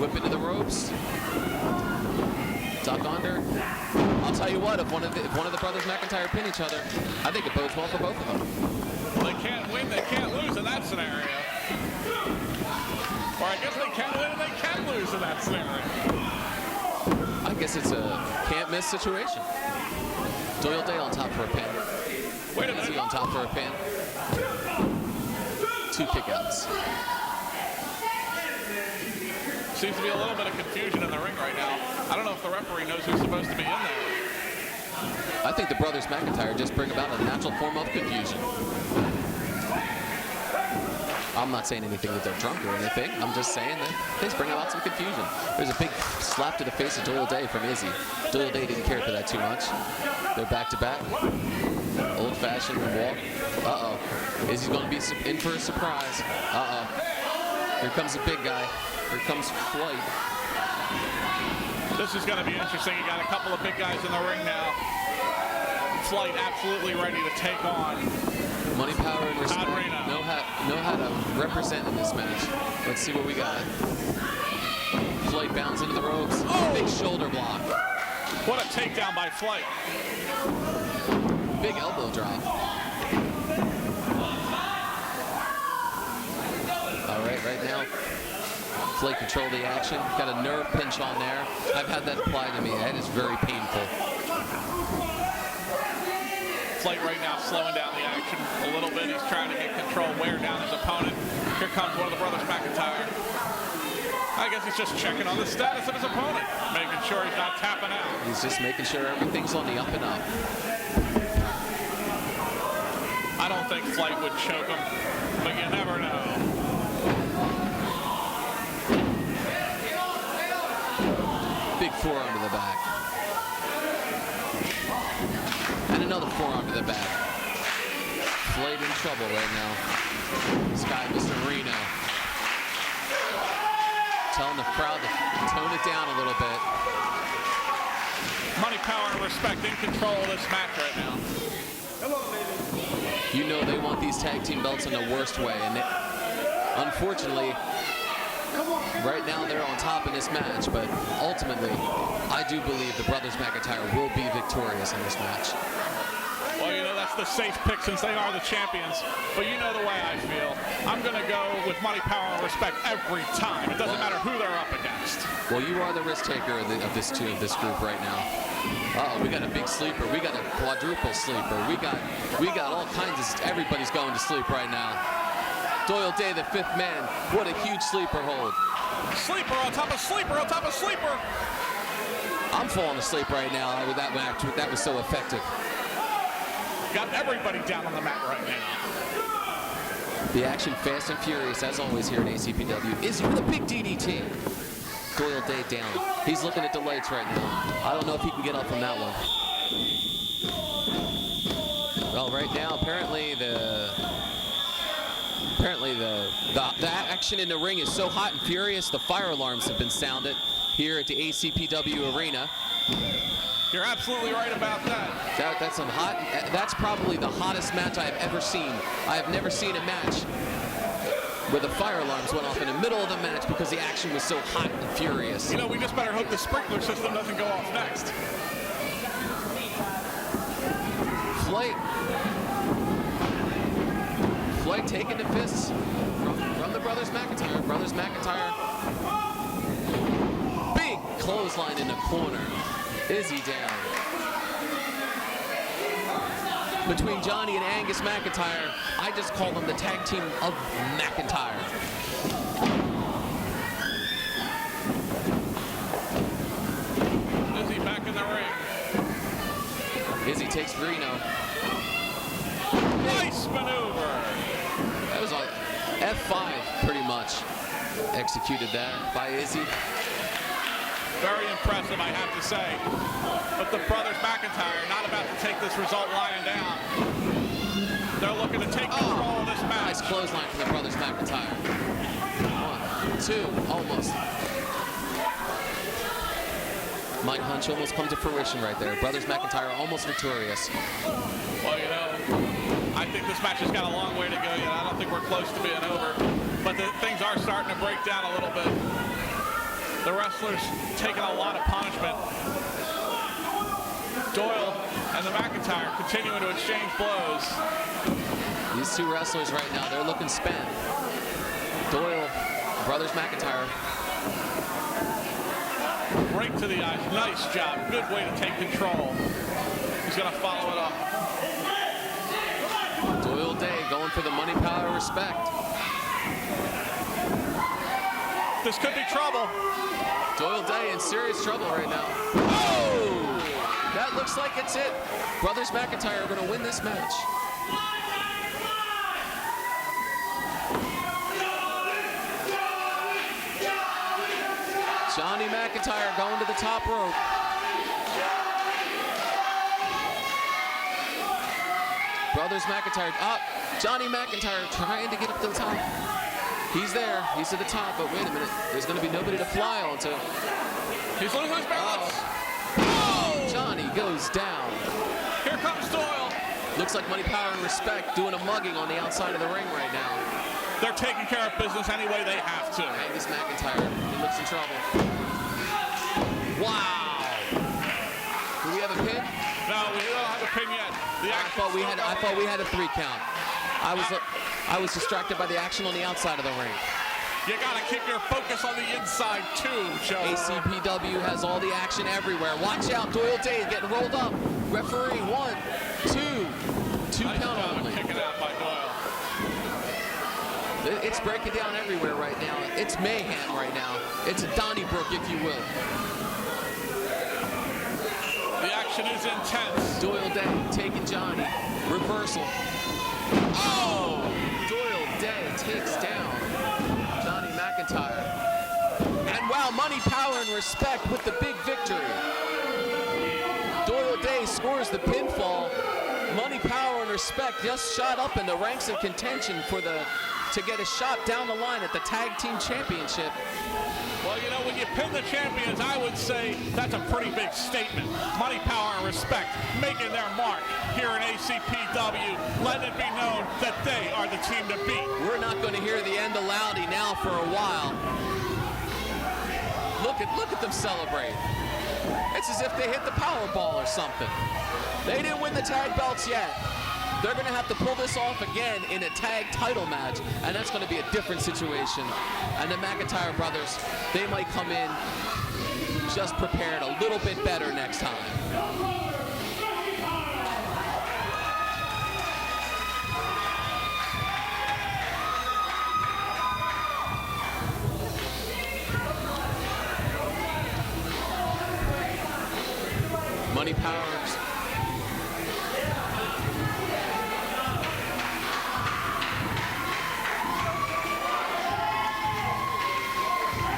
Whip into the ropes. Duck under. I'll tell you what, if one of the Brothers McIntyre pin each other, I think it bodes well for both of them. Well, they can't win, they can't lose in that scenario. Or I guess they can win and they can lose in that scenario. I guess it's a can't miss situation. Doyle Day on top for a pin. Wait a minute. Izzy on top for a pin. 2 kickouts. Seems to be a little bit of confusion in the ring right now. I don't know if the referee knows who's supposed to be in there. I think the Brothers McIntyre just bring about a natural form of confusion. I'm not saying anything that they're drunk or anything. I'm just saying that they just bring about some confusion. There's a big slap to the face of Doyle Day from Izzy. Doyle Day didn't care for that too much. They're back to back. Old-fashioned walk. Uh-oh. Izzy's going to be in for a surprise. Uh-oh. Here comes the big guy. Here comes Flyte. This is going to be interesting. You got a couple of big guys in the ring now. Flyte absolutely ready to take on Money, Power, and Respect. Todd. Know how to represent in this match. Let's see what we got. Flyte bounds into the ropes. Oh! Big shoulder block. What a takedown by Flyte. Big elbow drop. All right, right now, Flyte control the action. Got a nerve pinch on there. I've had that applied to me. That is very painful. Flyte right now slowing down the action a little bit. He's trying to get control, wear down his opponent. Here comes one of the Brothers McIntyre. I guess he's just checking on the status of his opponent, making sure he's not tapping out. He's just making sure everything's on the up and up. I don't think Flyte would choke him, but you never know. Big forearm to the back. And another forearm to the back. Flyte in trouble right now. This guy, Mr. Reno. Telling the crowd to tone it down a little bit. Money, Power, and Respect in control of this match right now. You know they want these tag team belts in the worst way, and unfortunately, right now they're on top in this match, but ultimately, I do believe the Brothers McIntyre will be victorious in this match. Well, you know, that's the safe pick since they are the champions. But you know the way I feel. I'm going to go with Money, Power, and Respect every time. It doesn't matter who they're up against. Well, you are the risk taker of this group right now. Uh-oh, we got a big sleeper. We got a quadruple sleeper. We got all kinds of, everybody's going to sleep right now. Doyle Day, the 5th man. What a huge sleeper hold. Sleeper on top of sleeper on top of sleeper. I'm falling asleep right now with that match. That was so effective. Got everybody down on the mat right now. The action fast and furious, as always, here at ACPW. Izzy with a big DDT. Doyle Day down. He's looking at the lights right now. I don't know if he can get up from that one. Well, right now, apparently the action in the ring is so hot and furious, the fire alarms have been sounded here at the ACPW arena. You're absolutely right about that. That's some hot. That's probably the hottest match I have ever seen. I have never seen a match where the fire alarms went off in the middle of the match because the action was so hot and furious. You know, we just better hope the sprinkler system doesn't go off next. Flyte taking the fists from the Brothers McIntyre. Brothers McIntyre. Big clothesline in the corner. Izzy down. Between Johnny and Angus McIntyre, I just call them the tag team of McIntyre. Izzy back in the ring. Izzy takes Reno. Nice maneuver. That was a F5 pretty much. Executed that by Izzy. Very impressive, I have to say. But the Brothers McIntyre not about to take this result lying down. They're looking to take control of this match. Nice clothesline from the Brothers McIntyre. 1, 2, almost. My hunch almost come to fruition right there. Brothers McIntyre almost victorious. Well, you know, I think this match has got a long way to go yet. I don't think we're close to being over. But things are starting to break down a little bit. The wrestlers taking a lot of punishment. Doyle and the McIntyre continuing to exchange blows. These two wrestlers right now, they're looking spent. Doyle, Brothers McIntyre. Right to the eyes. Nice job. Good way to take control. He's going to follow it up. Doyle Day going for the money, power, respect. This could be trouble. Doyle Day in serious trouble right now. Oh! That looks like it's it. Brothers McIntyre are going to win this match. Johnny McIntyre going to the top rope. Brothers McIntyre up. Johnny McIntyre trying to get up to the top. He's there. He's at the top, but wait a minute. There's going to be nobody to fly onto. He's losing his balance. Oh! Johnny goes down. Here comes Doyle. Looks like money, power, and respect doing a mugging on the outside of the ring right now. They're taking care of business any way they have to. Angus McIntyre, he looks in trouble. Wow. Do we have a pin? No, we don't have a pin yet. I thought we had a 3 count. I was distracted by the action on the outside of the ring. You gotta keep your focus on the inside too, Joe. ACPW has all the action everywhere. Watch out, Doyle Day is getting rolled up. Referee, 1, 2 Nice count job only. kicking out by Doyle. It's breaking down everywhere right now. It's mayhem right now. It's Donnybrook, if you will. The action is intense. Doyle Day taking Johnny. Reversal. Oh! Doyle Day takes down Johnny McIntyre. And wow, money, power, and respect with the big victory. Doyle Day scores the pinfall. Money, power, and respect just shot up in the ranks of contention to get a shot down the line at the Tag Team Championship. Well, you know, when you pin the champions, I would say that's a pretty big statement. Money, power, and respect making their mark here in ACPW, letting it be known that they are the team to beat. We're not going to hear the end of Loudy now for a while. Look at them celebrate. It's as if they hit the Powerball or something. They didn't win the tag belts yet. They're going to have to pull this off again in a tag title match, and that's going to be a different situation. And the McIntyre brothers, they might come in just prepared a little bit better next time. Powers.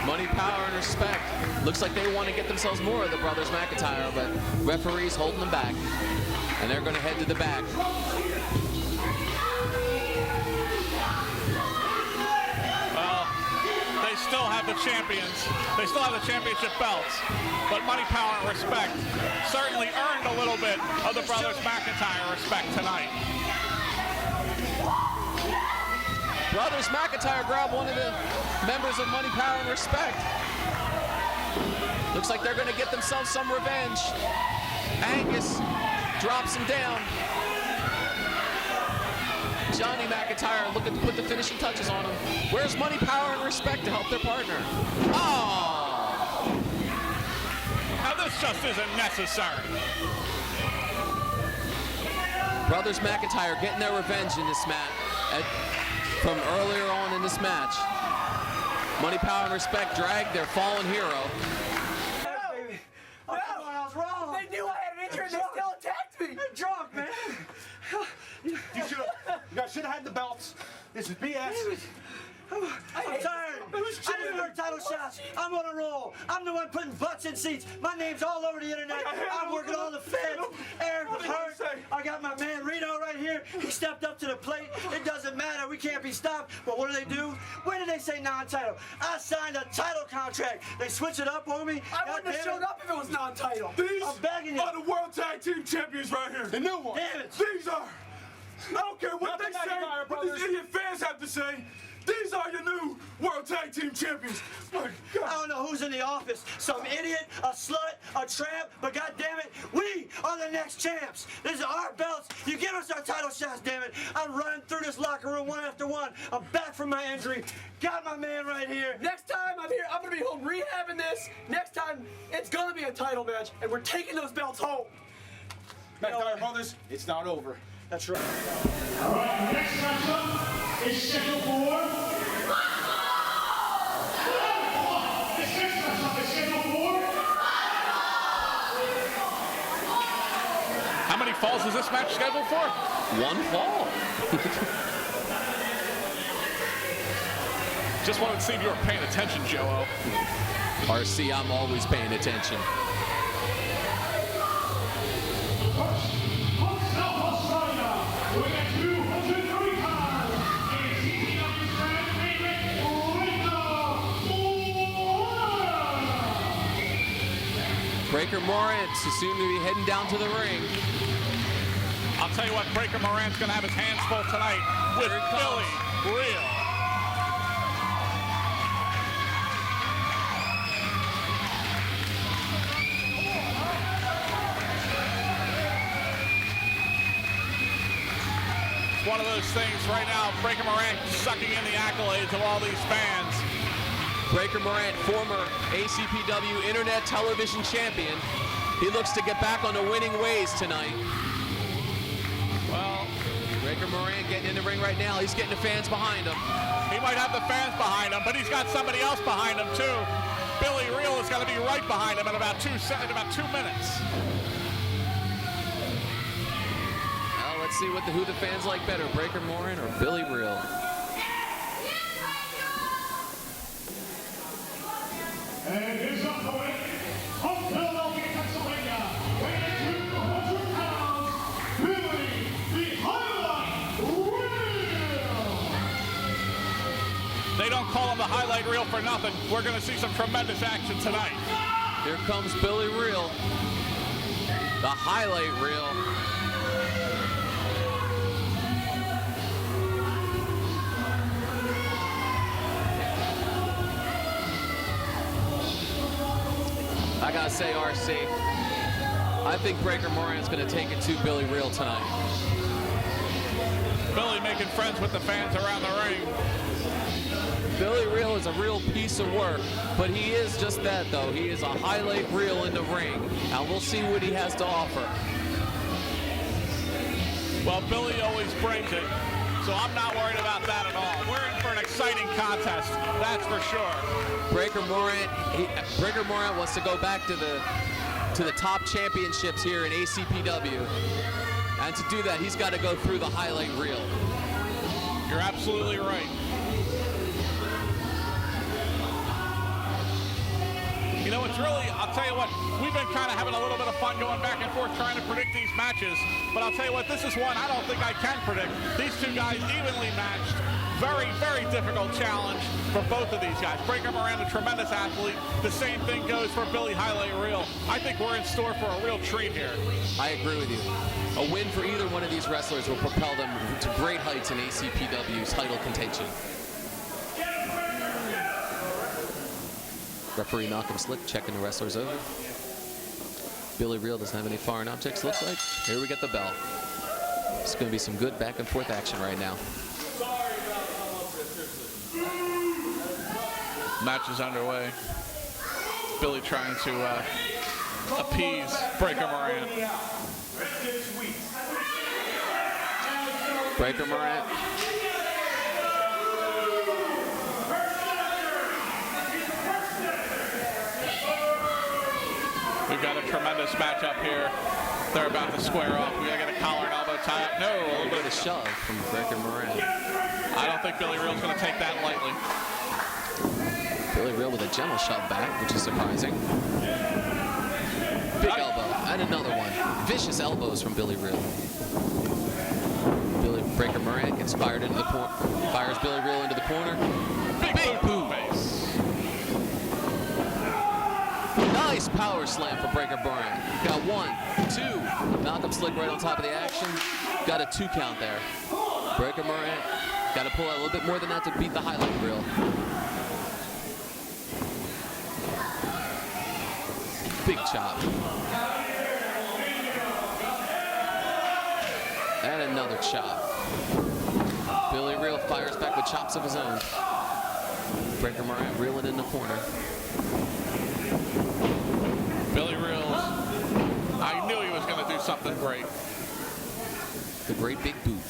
Money, power, and respect. Looks like they want to get themselves more of the brothers McIntyre, but referees holding them back. And they're going to head to the back. Well, they still have the champions. They still have the championship belts. But Money, Power, and Respect certainly earned a little bit of the brothers McIntyre respect tonight. Brothers McIntyre grab one of the members of Money, Power, and Respect. Looks like they're going to get themselves some revenge. Angus drops him down. Johnny McIntyre looking to put the finishing touches on him. Where's Money, Power, and Respect to help their partner? Oh! Now this just isn't necessary. Brothers McIntyre getting their revenge in this match from earlier on in this match. Money, Power, and Respect dragged their fallen hero. Oh, come on, I was wrong. They knew I had an injury and they still attacked me. They're drunk, man. You guys should have had the belts. This is BS. I'm tired. I didn't earn title shots. I'm on a roll. I'm the one putting butts in seats. My name's all over the internet. I'm working on the feds. Eric was hurt. I got my man Reno right here. He stepped up to the plate. It doesn't matter. We can't be stopped. But what do? When did they say non-title? I signed a title contract. They switch it up on me. I wouldn't have showed up if it was non-title. These I'm begging you. are the World Tag Team Champions right here. The new one. Damn it. These are. I don't care what they say, what these idiot fans have to say. These are your new World Tag Team Champions. My God. I don't know who's in the office. Some idiot, a slut, a tramp, but goddammit, we are the next champs. These are our belts. You give us our title shots, damn it. I'm running through this locker room one after one. I'm back from my injury. Got my man right here. Next time I'm here, I'm gonna be home rehabbing this. Next time, it's gonna be a title match, and we're taking those belts home. McIntyre brothers, it's not over. That's right. All right, next matchup is scheduled for. This next matchup is scheduled for. How many falls is this match scheduled for? One fall. Just wanted to see if you were paying attention, Joe. RC, I'm always paying attention. Breaker Morant is soon to be heading down to the ring. I'll tell you what, Breaker Morant's going to have his hands full tonight with Billy Reil. It's one of those things right now, Breaker Morant sucking in the accolades of all these fans. Breaker Morant, former ACPW Internet Television Champion. He looks to get back on the winning ways tonight. Well, Breaker Morant getting in the ring right now. He's getting the fans behind him. he might have the fans behind him, but he's got somebody else behind him too. Billy Reil is going to be right behind him in about 2 minutes. Well, let's see who the fans like better, Breaker Morant or Billy Reil. And his opponent, from Philadelphia, Pennsylvania, weighing 200 pounds, Billy the Highlight Reil. They don't call him the highlight reel for nothing. We're going to see some tremendous action tonight. Here comes Billy Reil, the highlight reel. I gotta say, RC, I think Breaker Morant's gonna take it to Billy Reil tonight. Billy making friends with the fans around the ring. Billy Reil is a real piece of work, but he is just that, though. He is a highlight reel in the ring. Now we'll see what he has to offer. Well, Billy always brings it, so I'm not worried about that at all. We're in for an exciting contest, that's for sure. Breaker Morant wants to go back to the to the top championships here in ACPW. And to do that, he's got to go through the highlight reel. You're absolutely right. You know, it's really, I'll tell you what, we've been kind of having a little bit of fun going back and forth trying to predict these matches, but I'll tell you what, this is one I don't think I can predict. These two guys evenly matched. Very, very difficult challenge for both of these guys. Breaker Morant, a tremendous athlete. The same thing goes for Billy Highlight Reil. I think we're in store for a real treat here. I agree with you. A win for either one of these wrestlers will propel them to great heights in ACPW's title contention. Referee Malcolm Slick checking the wrestlers over. Billy Reil doesn't have any foreign objects, looks like. Here we get the bell. It's going to be some good back and forth action right now. Match is underway. Billy trying to appease Breaker Morant. Breaker Morant. We've got a tremendous matchup here. They're about to square off. We gotta get a collar and elbow tie up. No, a little bit of a shove from Breaker Morant. I don't think Billy Reil's gonna take that lightly. Billy Reil with a gentle shove back, which is surprising. Big elbow, and another one. Vicious elbows from Billy Reil. Breaker Morant gets fired into the corner. Fires Billy Reil into the corner. Big boot. Nice power slam for Breaker Morant. Got 1, 2. Malcolm Slick right on top of the action. Got a 2 count there. Breaker Morant got to pull out a little bit more than that to beat the highlight reel. Big chop. And another chop. Billy Reil fires back with chops of his own. Breaker Morant reeling in the corner. Billy Reil, I knew he was going to do something great. The great big boot.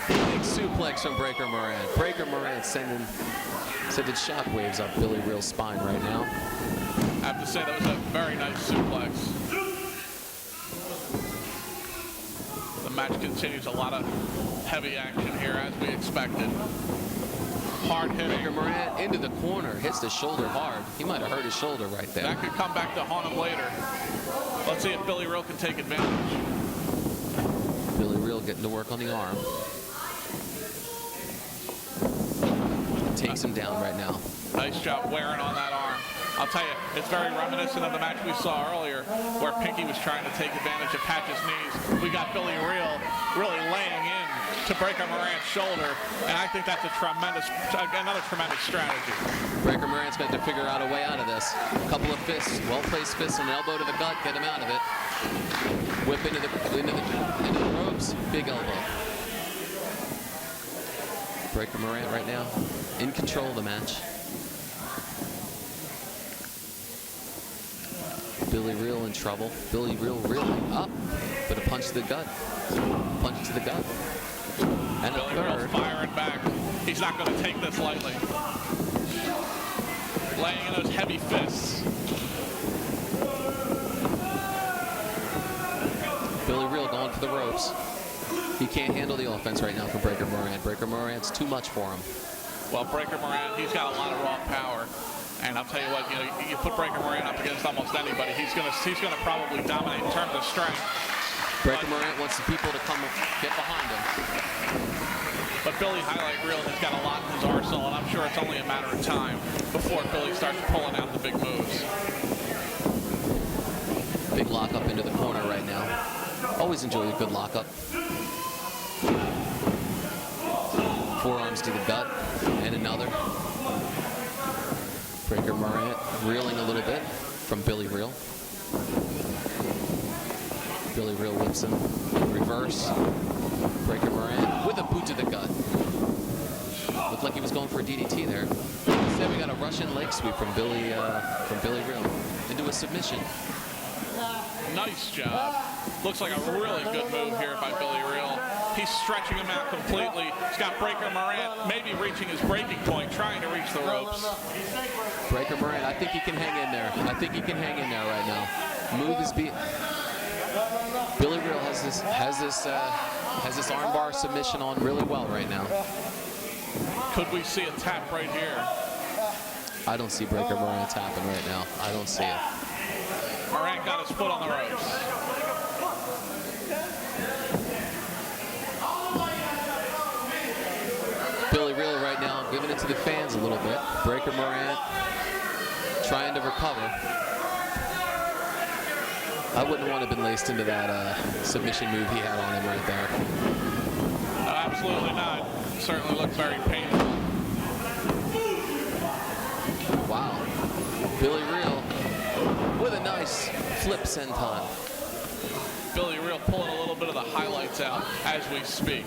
Big suplex from Breaker Morant. Breaker Morant sending shockwaves up Billy Reil's spine right now. I have to say that was a very nice suplex. The match continues, a lot of heavy action here as we expected. Hard hitting. Breaker Morant into the corner, hits the shoulder hard. He might have hurt his shoulder right there. That could come back to haunt him later. Let's see if Billy Reil can take advantage. Billy Reil getting to work on the arm. Takes him down right now. Nice job wearing on that arm. I'll tell you, it's very reminiscent of the match we saw earlier where Pinkie was trying to take advantage of Patch's knees. We got Billy Reil really laying in to Breaker Morant's shoulder, and I think that's another tremendous strategy. Breaker Morant's got to figure out a way out of this. A couple of fists, well-placed fists, and an elbow to the gut, get him out of it. Whip into the ropes, big elbow. Breaker Morant right now in control of the match. Billy Reil in trouble. Billy Reil reeling up, but a punch to the gut. Punch to the gut. And Billy Reil's firing back. He's not going to take this lightly. Laying in those heavy fists. Billy Reil going for the ropes. He can't handle the offense right now for Breaker Morant. Breaker Morant's too much for him. Well, Breaker Morant, he's got a lot of raw power. And I'll tell you what, you put Breaker Morant up against almost anybody, he's gonna probably dominate in terms of strength. Breaker Morant wants the people to come get behind him. But Billy Highlight Reil has got a lot in his arsenal, and I'm sure it's only a matter of time before Billy starts pulling out the big moves. Big lockup into the corner right now. Always enjoy a good lockup. Forearms to the gut, and another. Breaker Morant reeling a little bit from Billy Reil. Billy Reil whips him. Reverse. Breaker Morant with a boot to the gut. Looked like he was going for a DDT there. Instead, we got a Russian leg sweep from Billy Reil into a submission. Nice job. Looks like a really good move here by Billy Reil. He's stretching him out completely. He's got Breaker Morant maybe reaching his breaking point, trying to reach the ropes. Breaker Morant, I think he can hang in there. I think he can hang in there right now. Move his beat. Billy Reil has this armbar submission on really well right now. Could we see a tap right here? I don't see Breaker Morant tapping right now. I don't see it. Morant got his foot on the ropes. Billy Reil right now giving it to the fans a little bit. Breaker Morant trying to recover. I wouldn't want to have been laced into that submission move he had on him right there. No, absolutely not. Certainly looked very painful. Wow. Billy Reil with a nice flip senton. Billy Reil pulling a little bit of the highlights out as we speak.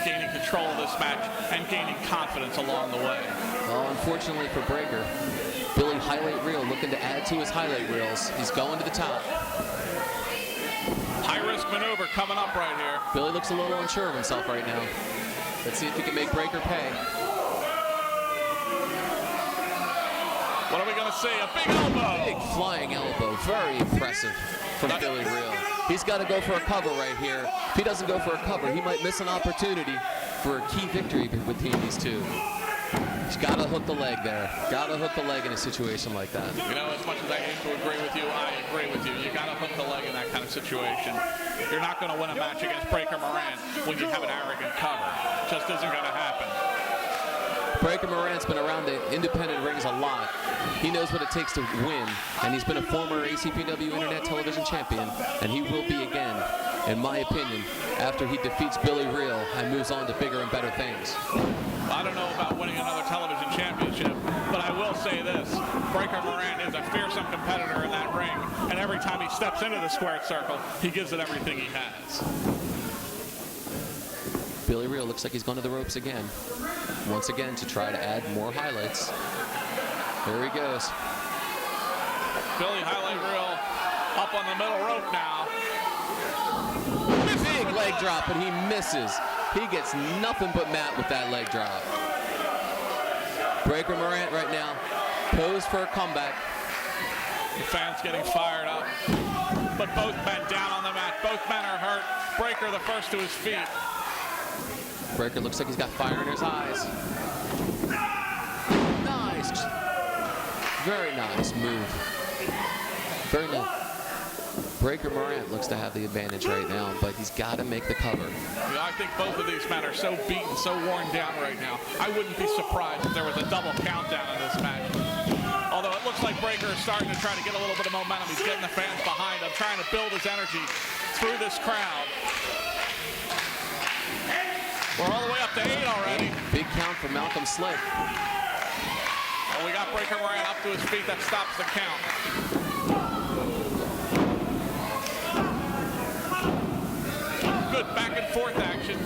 Gaining control of this match and gaining confidence along the way. Well, unfortunately for Breaker, Billy Highlight Reil looking to add to his highlight reels. He's going to the top. High-risk maneuver coming up right here. Billy looks a little unsure of himself right now. Let's see if he can make Breaker pay. What are we going to see? A big elbow. Big flying elbow. Very impressive from Billy Reil. He's got to go for a cover right here. If he doesn't go for a cover, he might miss an opportunity for a key victory between these two. He's got to hook the leg there. Got to hook the leg in a situation like that. You know, as much as I hate to agree with you, I agree with you. You got to hook the leg in that kind of situation. You're not going to win a match against Breaker Morant when you have an arrogant cover. It just isn't going to happen. Breaker Morant's been around the independent rings a lot. He knows what it takes to win, and he's been a former ACPW Internet Television Champion, and he will be again, in my opinion, after he defeats Billy Reil and moves on to bigger and better things. I don't know about winning another television championship, but I will say this. Breaker Morant is a fearsome competitor in that ring, and every time he steps into the squared circle, he gives it everything he has. Billy Reil looks like he's gone to the ropes again. Once again to try to add more highlights. Here he goes. Billy Highlight Reil up on the middle rope now. Big leg drop, but he misses. He gets nothing but mat with that leg drop. Breaker Morant right now posed for a comeback. The fans getting fired up. But both men down on the mat. Both men are hurt. Breaker the first to his feet. Breaker looks like he's got fire in his eyes. Nice. Very nice move. Very nice. Breaker Morant looks to have the advantage right now, but he's got to make the cover. Yeah, I think both of these men are so beaten, so worn down right now. I wouldn't be surprised if there was a double countdown in this match. Although it looks like Breaker is starting to try to get a little bit of momentum. He's getting the fans behind him, trying to build his energy through this crowd. We're all the way up to 8 already. Big count for Malcolm Slick. Well, we got Breaker Morant up to his feet. That stops the count. Good back and forth action.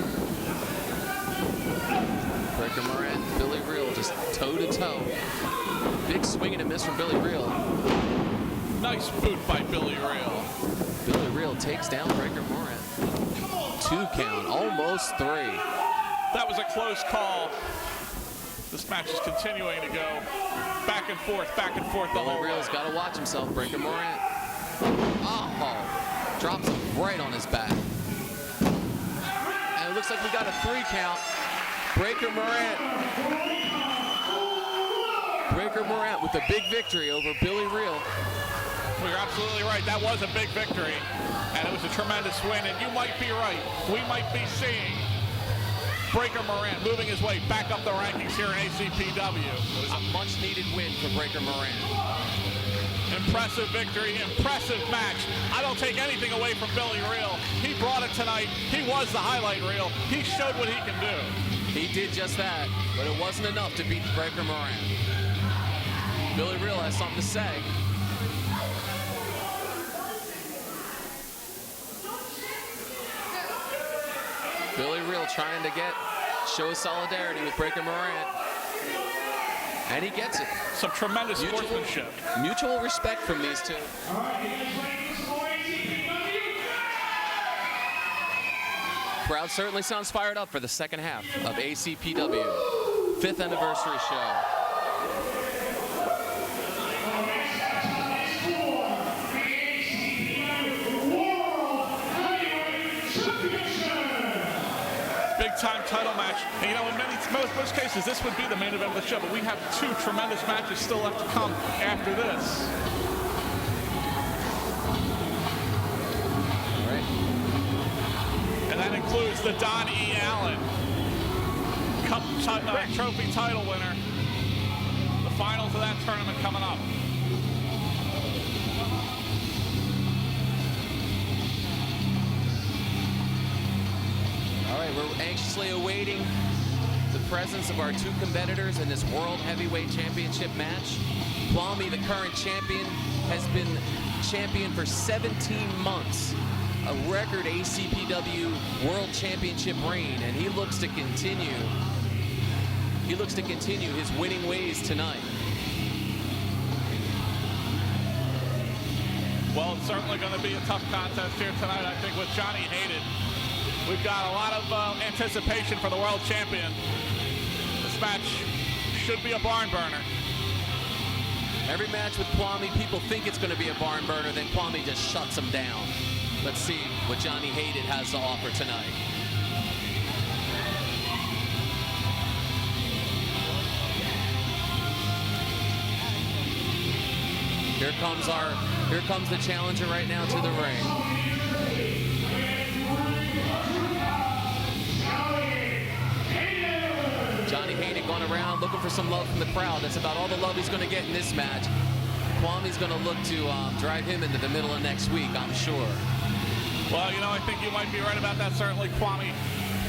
Breaker Morant, Billy Reil just toe to toe. Big swing and a miss from Billy Reil. Nice boot by Billy Reil. Billy Reil takes down Breaker Morant. 2 count, almost 3. That was a close call. This match is continuing to go back and forth the whole way. Reil's got to watch himself. Breaker Morant. Oh, drops him right on his back. And it looks like we got a 3 count. Breaker Morant. Breaker Morant with a big victory over Billy Reil. Well, you're absolutely right. That was a big victory. And it was a tremendous win. And you might be right. We might be seeing Breaker Morant moving his way back up the rankings here in ACPW. It was a much-needed win for Breaker Morant. Impressive victory, impressive match. I don't take anything away from Billy Reil. He brought it tonight. He was the highlight reel. He showed what he can do. He did just that, but it wasn't enough to beat Breaker Morant. Billy Reil has something to say. Billy Reil trying to show solidarity with Breaker Morant. And he gets it. Some tremendous sportsmanship. Mutual respect from these two. Crowd certainly sounds fired up for the second half of ACPW 5th anniversary show. Big-time title match. And, you know, in most cases, this would be the main event of the show, but we have 2 tremendous matches still left to come after this. All right. And that includes the Don E. Allen Cup Trophy title winner. The finals of that tournament coming up. All right, we're anxiously awaiting the presence of our 2 competitors in this World Heavyweight Championship match. Kwame, the current champion, has been champion for 17 months. A record ACPW World Championship reign, and he looks to continue. He looks to continue his winning ways tonight. Well, it's certainly going to be a tough contest here tonight, I think, with Johnny Hayden. We've got a lot of anticipation for the world champion. This match should be a barn burner. Every match with Kwame, people think it's going to be a barn burner, then Kwame just shuts them down. Let's see what Johnny Hayden has to offer tonight. Here comes the challenger right now to the ring. Johnny Hayden going around looking for some love from the crowd. That's about all the love he's going to get in this match. Kwame's going to look to drive him into the middle of next week, I'm sure. Well, you know, I think you might be right about that. Certainly, Kwame,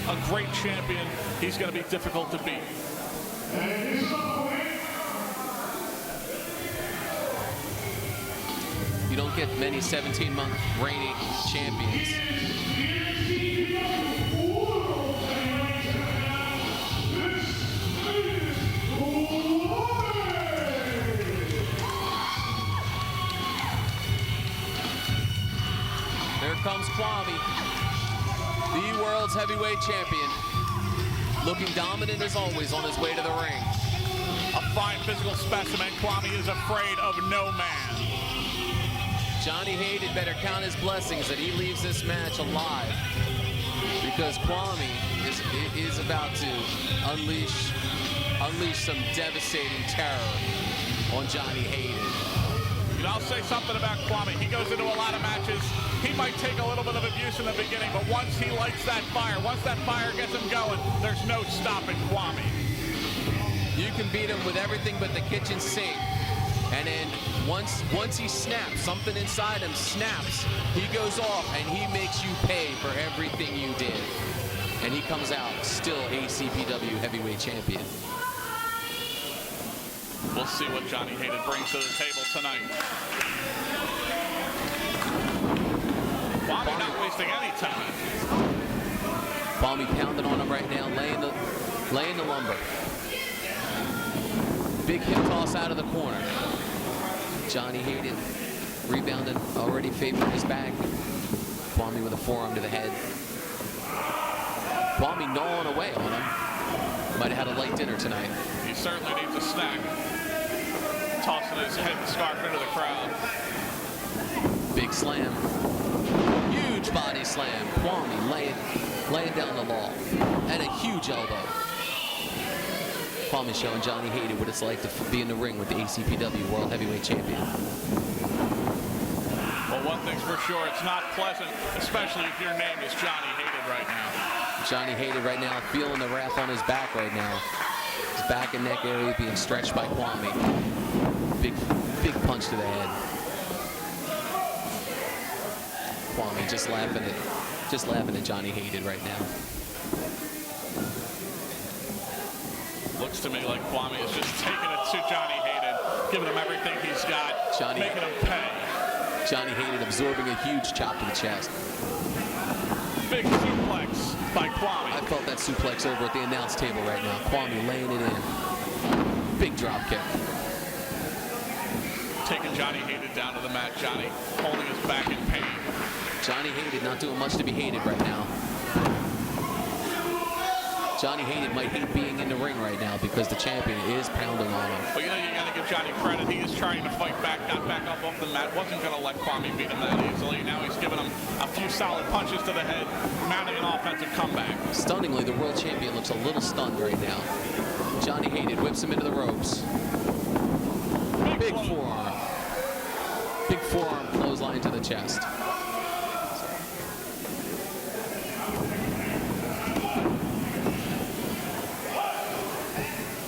a great champion. He's going to be difficult to beat. You don't get many 17-month reigning champions. There comes Kwame, the world's heavyweight champion, looking dominant as always on his way to the ring. A fine physical specimen. Kwame is afraid of no man. Johnny Hayden better count his blessings that he leaves this match alive, because Kwame is about to unleash some devastating terror on Johnny Hayden. You know, I'll say something about Kwame. He goes into a lot of matches. He might take a little bit of abuse in the beginning, but once he lights that fire, once that fire gets him going, there's no stopping Kwame. You can beat him with everything but the kitchen sink. And then once he snaps, something inside him snaps, he goes off and he makes you pay for everything you did. And he comes out still ACPW heavyweight champion. We'll see what Johnny Hayden brings to the table tonight. Kwame not wasting any time. Kwame pounding on him right now, laying the lumber. Big hip toss out of the corner. Johnny Hayden rebounded, already favoring his back. Kwame with a forearm to the head. Kwame gnawing away on him. Might have had a light dinner tonight. He certainly needs a snack. Tossing his head and scarf into the crowd. Big slam. Huge body slam. Kwame laying down the law. And a huge elbow. Kwame showing Johnny Hayden what it's like to be in the ring with the ACPW World Heavyweight Champion. Well, one thing's for sure, it's not pleasant, especially if your name is Johnny Hayden right now. Johnny Hayden right now feeling the wrath on his back right now. His back and neck area being stretched by Kwame. Big punch to the head. Kwame just laughing at Johnny Hayden right now. Looks to me like Kwame is just taking it to Johnny Hayden, giving him everything he's got, making him pay. Johnny Hayden absorbing a huge chop to the chest. Big suplex by Kwame. I felt that suplex over at the announce table right now. Kwame laying it in. Big drop kick. Taking Johnny Hayden down to the mat. Johnny holding his back in pain. Johnny Hayden not doing much to be hated right now. Johnny Hayden might hate being in the ring right now because the champion is pounding on him. But you know, you got to give Johnny credit. He is trying to fight back, got back up off the mat, wasn't going to let Kwame beat him that easily. Now he's giving him a few solid punches to the head, mounting an offensive comeback. Stunningly, the world champion looks a little stunned right now. Johnny Hayden whips him into the ropes. Big forearm. Big forearm clothesline to the chest.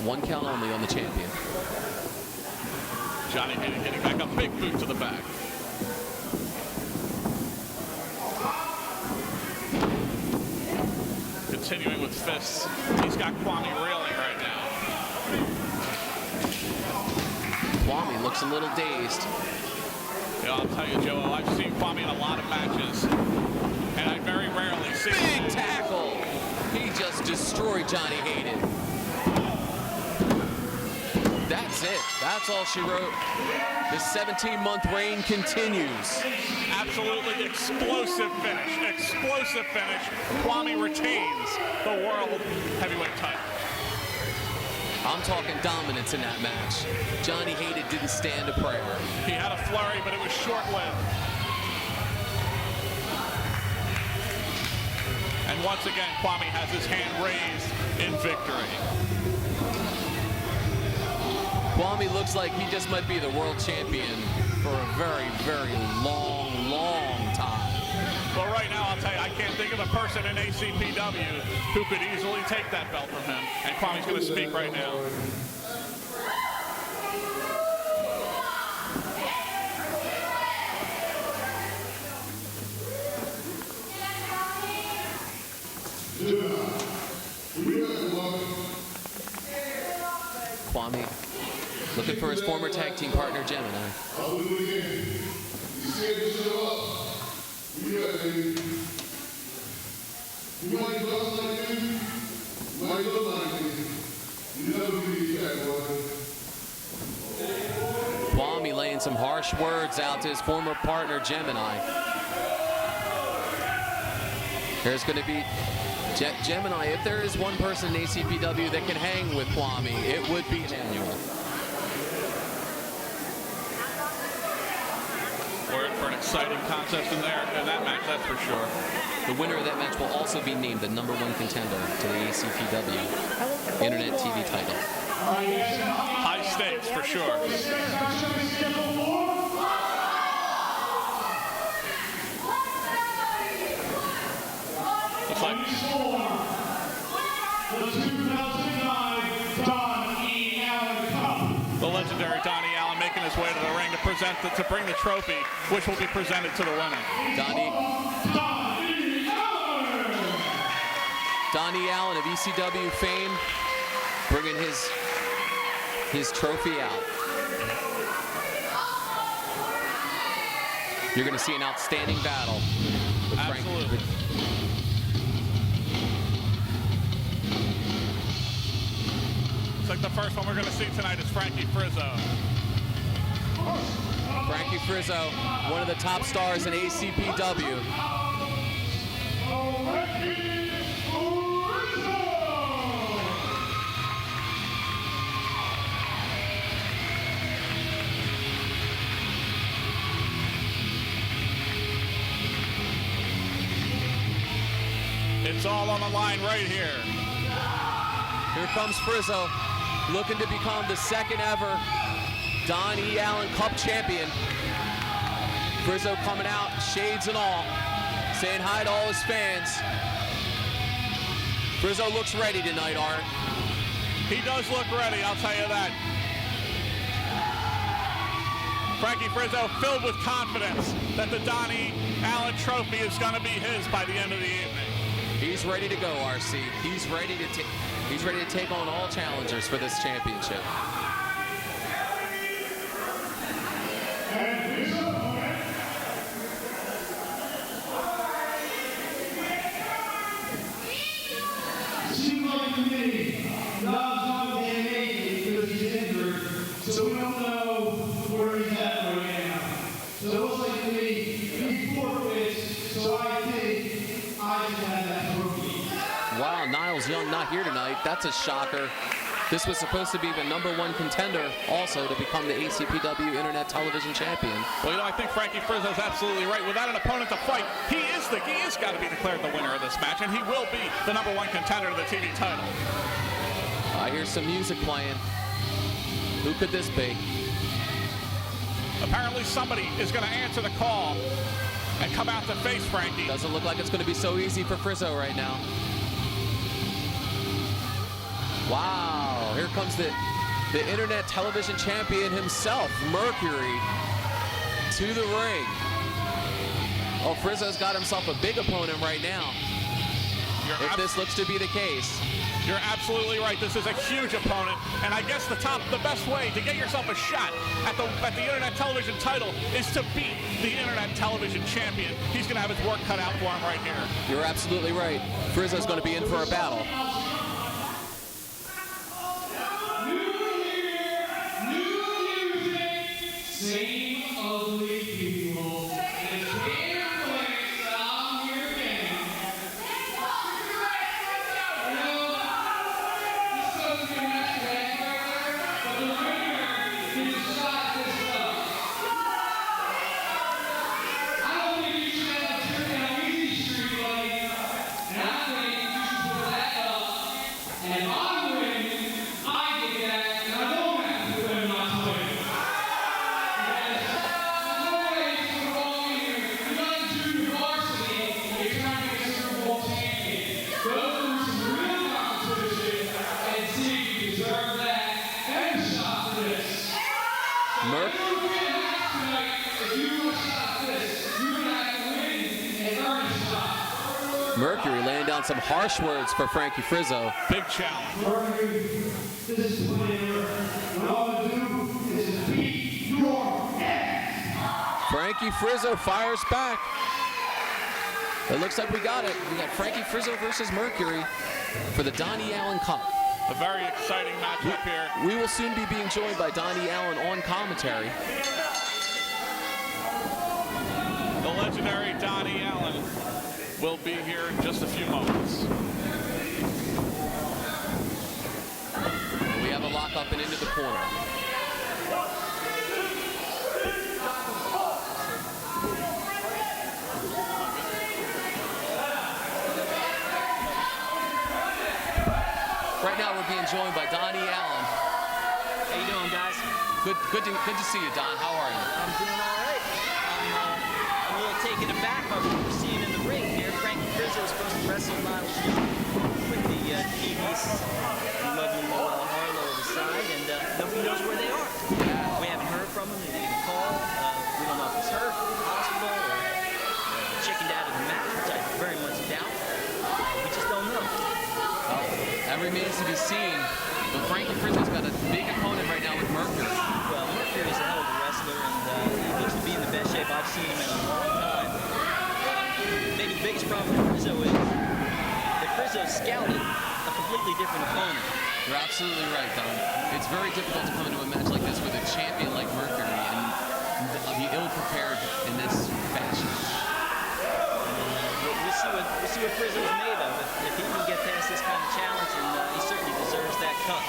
One count only on the champion. Johnny Hayden getting back, a big boot to the back. Continuing with fists. He's got Kwame railing right now. Kwame looks a little dazed. Yeah, I'll tell you, Joe, I've seen Kwame in a lot of matches, and I very rarely see him. Big tackle. He just destroyed Johnny Hayden. That's it. That's all she wrote. The 17-month reign continues. Absolutely explosive finish. Explosive finish. Kwame retains the world heavyweight title. I'm talking dominance in that match. Johnny Hayden didn't stand a prayer. He had a flurry, but it was short-lived. And once again, Kwame has his hand raised in victory. Kwame looks like he just might be the world champion for a very, very long, long time. Well, right now, I'll tell you, I can't think of a person in ACPW who could easily take that belt from him. And Kwame's going to speak right now. Kwame looking for his former tag team partner, Gemini. I'll do it again. You scared to show up. You got baby. You might dress like me. You might look like me. You never be that boy. Kwame laying some harsh words out to his former partner, Gemini. There's going to be Gemini. If there is one person in ACPW that can hang with Kwame, it would be Manuel. We're in for an exciting contest in that match, that's for sure. The winner of that match will also be named the #1 contender to the ACPW Internet TV title. High stakes, for sure. Looks like the legendary Donnie Allen making his way to the ring to bring the trophy, which will be presented to the winner. Donnie Allen of ECW fame, bringing his trophy out. You're going to see an outstanding battle with Absolutely. Frankie. Looks like the first one we're going to see tonight is Frankie Frizzo. Frankie Frizzo, one of the top stars in ACPW. It's all on the line right here. Here comes Frizzo, looking to become the second ever Donnie Allen Cup champion. Frizzo coming out, shades and all, saying hi to all his fans. Frizzo looks ready tonight, Art. He does look ready, I'll tell you that. Frankie Frizzo filled with confidence that the Donnie Allen trophy is going to be his by the end of the evening. He's ready to go, RC. He's ready to take on all challengers for this championship. Seems like to me, God's not going to because he's injured, so we don't know where he's at right now. So it looks like to me, he forfeits, so I think I should have that trophy. Wow, Niles Young not here tonight. That's a shocker. This was supposed to be the #1 contender also to become the ACPW Internet Television Champion. Well, you know, I think Frankie Frizzo is absolutely right. Without an opponent to fight, he is got to be declared the winner of this match, and he will be the #1 contender to the TV title. I hear some music playing. Who could this be? Apparently somebody is going to answer the call and come out to face Frankie. Doesn't look like it's going to be so easy for Frizzo right now. Wow, here comes the Internet Television Champion himself, Mercury, to the ring. Oh, Frizzo's got himself a big opponent right now, if this looks to be the case. You're absolutely right. This is a huge opponent, and I guess the best way to get yourself a shot at the Internet Television title is to beat the Internet Television Champion. He's going to have his work cut out for him right here. You're absolutely right. Frizzo's going to be in for a battle. Same ugly people. And can't wait. I'm here again. This doesn't get much better, but the winner is shot this up. I don't think you should have a trip down Easy Street, buddy. And I think you should put that up. And if I'm winning, I get that, and I don't have to win my title. Mercury laying down some harsh words for Frankie Frizzo. Big challenge. Mercury, this is player. And all I do is just beat your ass. Frankie Frizzo fires back. It looks like we got it. We got Frankie Frizzo versus Mercury for the Donnie Allen Cup. A very exciting matchup here. We will soon be being joined by Donnie Allen on commentary. The legendary Donnie Allen will be here in just a few moments. We have a lockup and into the corner. Right now we're being joined by Donnie Allen. How you doing, guys? Good to see you, Don. How are you? I'm doing all right. I'm a little taken aback by what we're seeing in the ring here. Frankie Frizzo is supposed to wrestle Niles Young with the Kiwis and lovely Harlow to the side, and nobody knows where they are. We haven't heard from them. They didn't even call. We don't know if he's hurt, hospital, or chickened out of the match, which I very much doubt. We just don't know. Well, that remains to be seen. But Frankie Frizzo's got a big opponent right now with Mercury. Well, Mercury is a hell of a wrestler, and he looks to be in the best shape I've seen him in a long time. Maybe the biggest problem with Frizzo is that Frizzo scouted a completely different opponent. You're absolutely right, Don. It's very difficult to come into a match like this with a champion like Mercury and be ill-prepared in this fashion. We'll see what Frizzo's made of. If he can get past this kind of challenge, and he certainly deserves that cup.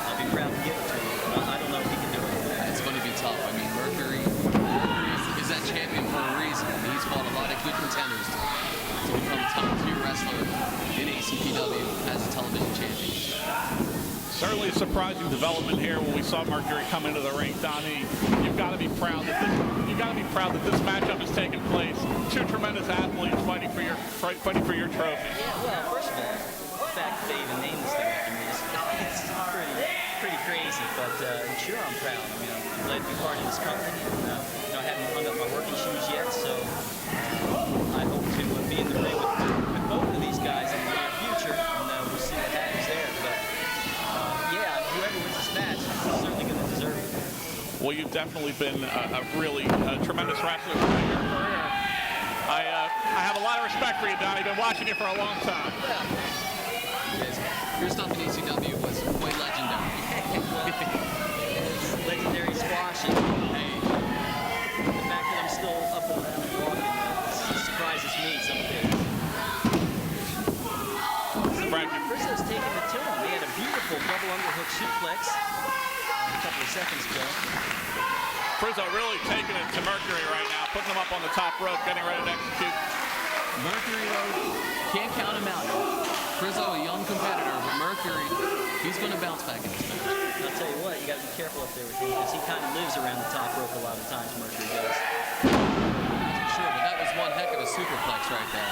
I'll be proud to give it to him. I don't know if he can do it. It's going to be tough. I mean, Mercury is that champion for a reason. He's fought a lot of good contenders to become a top-tier wrestler in ACPW as a television champion. Certainly a surprising development here when we saw Mercury come into the ring. Donnie, you've got to be proud that this matchup is taking place. Two tremendous athletes fighting for your trophy. Yeah, well, first of all, the fact that they even named this thing after me is pretty crazy. But sure, I'm proud. I mean, I'm glad to be part of this company. And, I haven't hung up my working shoes yet, so I hope to be in the ring with both of these guys in the near future, and we'll see what happens there. But yeah, whoever wins this match is certainly going to deserve it. Well, you've definitely been a really tremendous wrestler throughout your career. I have a lot of respect for you, Donnie. I've been watching you for a long time. Yes. Your stuff in ACW was quite legendary. Legendary squash, and the fact that I'm still up and around and walking surprises me some days. Frankie. Frizzo's taking it to him. He had a beautiful double underhook suplex a couple of seconds ago. Frizzo really taking it to Mercury right now, putting him up on the top rope, getting ready to execute. Mercury, though, can't count him out. Frizzo, a young competitor, but Mercury, he's going to bounce back in this match. I'll tell you what, you got to be careful up there with him because he kind of lives around the top rope a lot of times, Mercury does. Sure, but that was one heck of a superplex right there.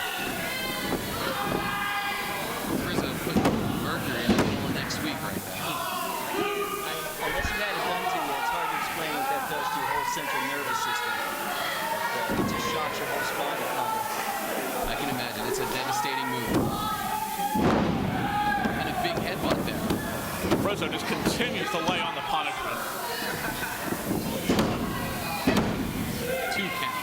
Frizzo put Mercury on the whole next week right there. Unless you had it done to you, it's hard to explain what that does to your whole central nervous system. It just shocks your whole spinal column. I can imagine. It's a devastating move. And a big headbutt there. Frizzo just continues to lay on the punishment. 2 count.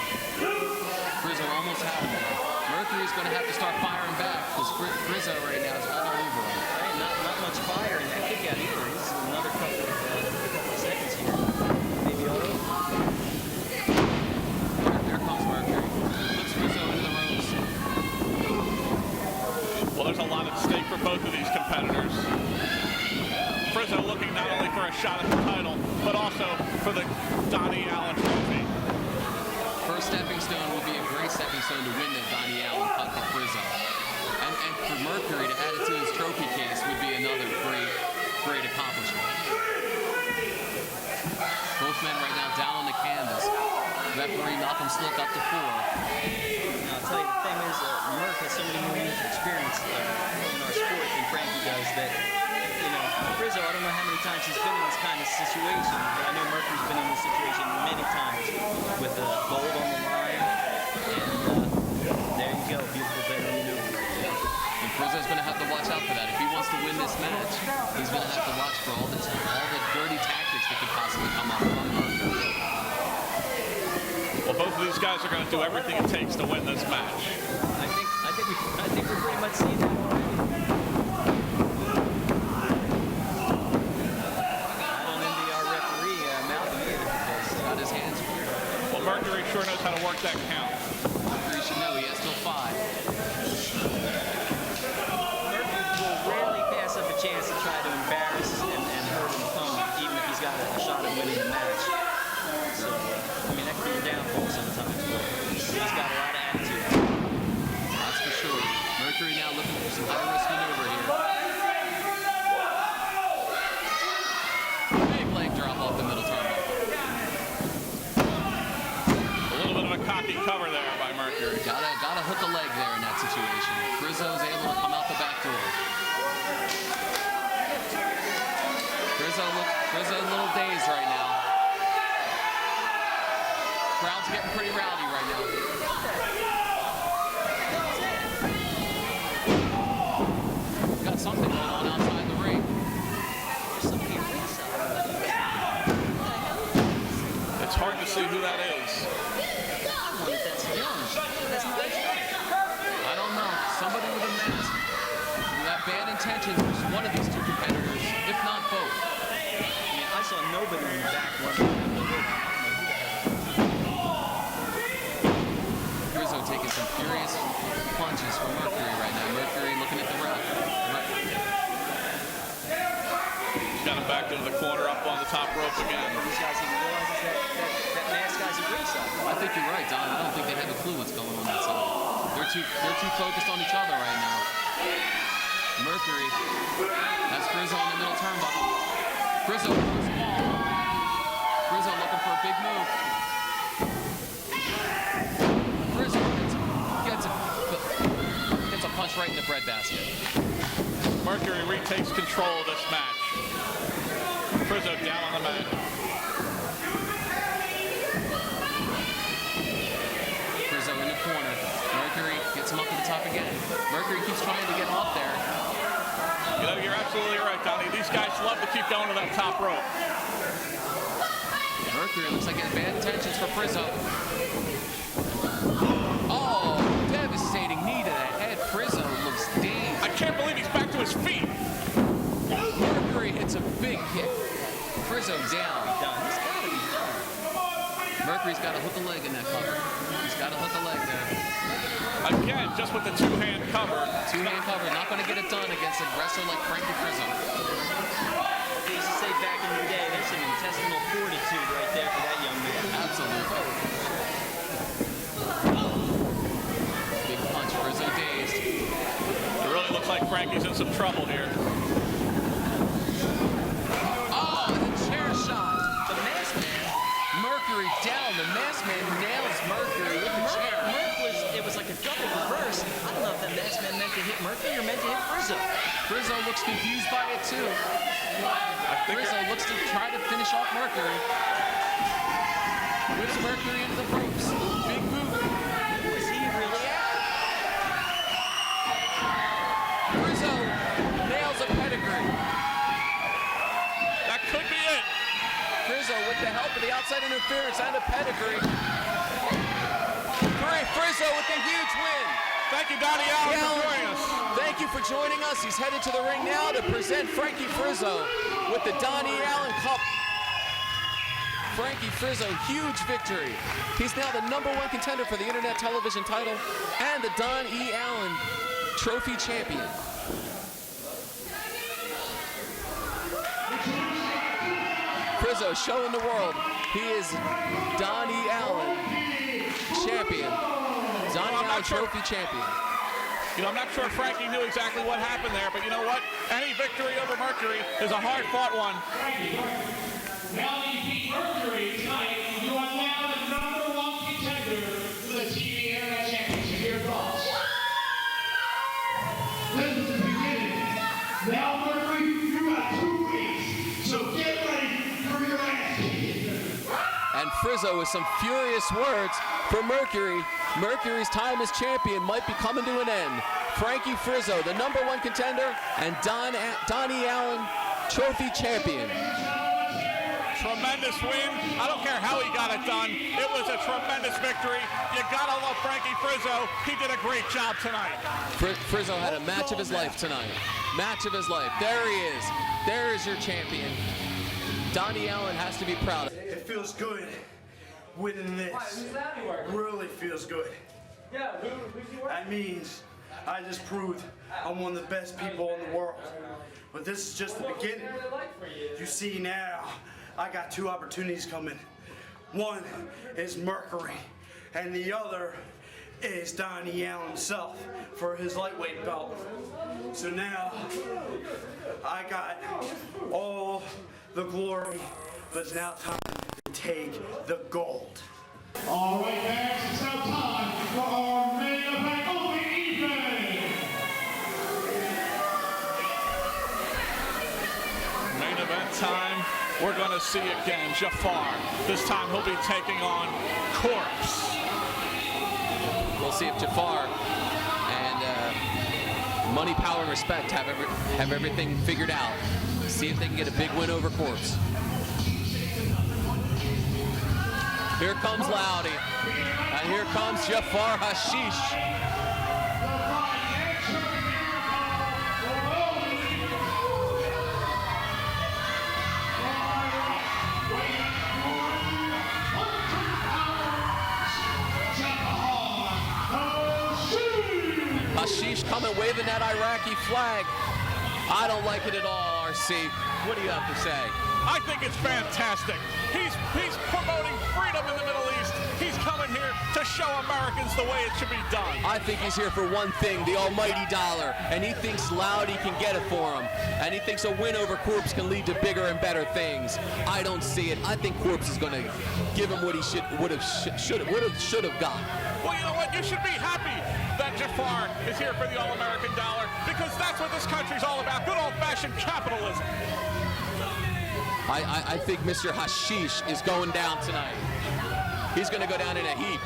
Frizzo almost had him there. Mercury's going to have to start firing back because Frizzo right now is all over him. Right, not much fire in that kick out either. This is another couple of seconds here. Maybe over. There comes Mercury. Puts Frizzo into the ropes. Well, there's a lot at stake for both of these competitors. Frizzo looking not only for a shot at the title, but also for the Donnie Allen trophy. First stepping stone will be a great stepping stone to win the Donnie Allen cut for Frizzo. And for Mercury to add it to his trophy case would be another great accomplishment. Both men right now down on the canvas. Referee Malcolm Slick up to 4. Now, I'll tell you, the thing is, Merc has so many more years of experience in our sport than Frankie does that, you know, Frizzo, I don't know how many times he's been in this kind of situation, but I know Mercury's been in this situation many times with the gold on the line, and there you go, beautiful veteran maneuver. And Frizzo's going to have to watch out for that. If he wants to win this match, he's going to have to watch for all the dirty tactics that could possibly come up from Mercury. Well, both of these guys are going to do everything it takes to win this match. I think we're pretty much seeing that already. I don't envy our referee, Malcolm, either, because Got his hands free. Well, Mercury sure knows how to work that count. Mercury should know he has till 5. Mercury will rarely pass up a chance to try to embarrass and hurt an opponent, even if he's got a shot at winning the match. So, I mean, that could be a downfall sometimes, but he's got a lot of attitude. That's for sure. Mercury now looking for some high-risk maneuver here. Big leg drop off the middle turnbuckle. A little bit of a cocky cover there by Mercury. Gotta hook a leg there in that situation. Frizzo's able to come out the back door. Frizzo a little dazed right now. Crowd's getting pretty rowdy right now. Got something going on outside the ring. It's hard to see who that is. I don't know. Somebody with a mask. Who have bad intentions for one of these two competitors, if not both. I mean, I saw nobody in the back running. Frizzo taking some furious punches from Mercury right now. Mercury looking at the ref. Got him back into the corner, up on the top rope again. These guys even realize that masked guy's a ringside. I think you're right, Don. I don't think they have a clue what's going on that side. They're too focused on each other right now. Mercury has Frizzo on the middle turnbuckle. Frizzo looking for a big move. Frizzo gets a punch right in the breadbasket. Mercury retakes control of this match. Frizzo down on the mat. Frizzo in the corner. Mercury gets him up to the top again. Mercury keeps trying to get him up there. You know, you're absolutely right, Donnie. These guys love to keep going to that top rope. Mercury looks like he has bad intentions for Frizzo. Oh, devastating knee to the head. Frizzo looks dazed. I can't believe he's back to his feet. Mercury hits a big kick. Frizzo down. Done. He's got to be done. Mercury's got to hook a leg in that cover. He's got to hook a leg there. Again, just with the two-hand cover. Two-hand cover, not going to get it done against a wrestler like Frankie Frizzo. They used to say back in the day, there's some intestinal fortitude right there for that young man. Absolutely. Big punch, Frizzo dazed. It really looks like Frankie's in some trouble here. Oh, the chair shot. The masked man. Mercury down. The masked man nails Mercury with the chair. It was like a double reverse. I don't know if that masked man meant to hit Mercury or meant to hit Frizzo. Frizzo looks confused by it too. Frizzo looks to try to finish off Mercury. Whips Mercury into the ropes. Big move. Was he really active? Frizzo nails a pedigree. That could be it. Frizzo with the help of the outside interference and a pedigree. Frizzo with a huge win. Thank you, Donnie Allen, for joining us. Thank you for joining us. He's headed to the ring now to present Frankie Frizzo with the Donnie Allen Cup. Frankie Frizzo, huge victory. He's now the #1 contender for the Internet Television title and the Don E. Allen Trophy champion. Frizzo showing the world he is Don E. Allen champion. Donnie Allen Trophy champion. You know, I'm not sure Frankie knew exactly what happened there, but you know what? Any victory over Mercury is a hard-fought one. Now you beat Mercury tonight. You are now the #1 contender for the TV Internet Championship here at Korpse. This is the beginning. Now, Mercury, you got 2 weeks, so get ready for your ass kicking. And Frizzo with some furious words for Mercury. Mercury's time as champion might be coming to an end. Frankie Frizzo, the #1 contender, and Donnie Allen Trophy champion. Tremendous win. I don't care how he got it done. It was a tremendous victory. You gotta love Frankie Frizzo. He did a great job tonight. Frizzo had a match of his life tonight. Match of his life. There he is. There is your champion. Donnie Allen has to be proud of it. It feels good winning this. Really feels good. That means I just proved I'm one of the best people in the world. But this is just the beginning. You see now, I got 2 opportunities coming. One is Mercury, and the other is Donnie Allen himself for his lightweight belt. So now, I got all the glory, but it's now time to take the gold. All right, fans, it's now time for our main event of the evening. Main event time. We're going to see again Jafar. This time he'll be taking on Korpse. We'll see if Jafar and Money, Power, and Respect have everything figured out. See if they can get a big win over Korpse. Here comes Loudy, and here comes Jafar Hasheesh. Hasheesh coming waving that Iraqi flag. I don't like it at all, RC. What do you have to say? I think it's fantastic. He's promoting freedom in the Middle East. He's coming here to show Americans the way it should be done. I think he's here for one thing, the almighty dollar, and he thinks Loudy can get it for him, and he thinks a win over Korpse can lead to bigger and better things. I don't see it. I think Korpse is going to give him what he should have got. Well, you know what? You should be happy that Jafar is here for the all-American dollar, because that's what this country's all about, good old-fashioned capitalism. I think Mr. Hasheesh is going down tonight. He's going to go down in a heap.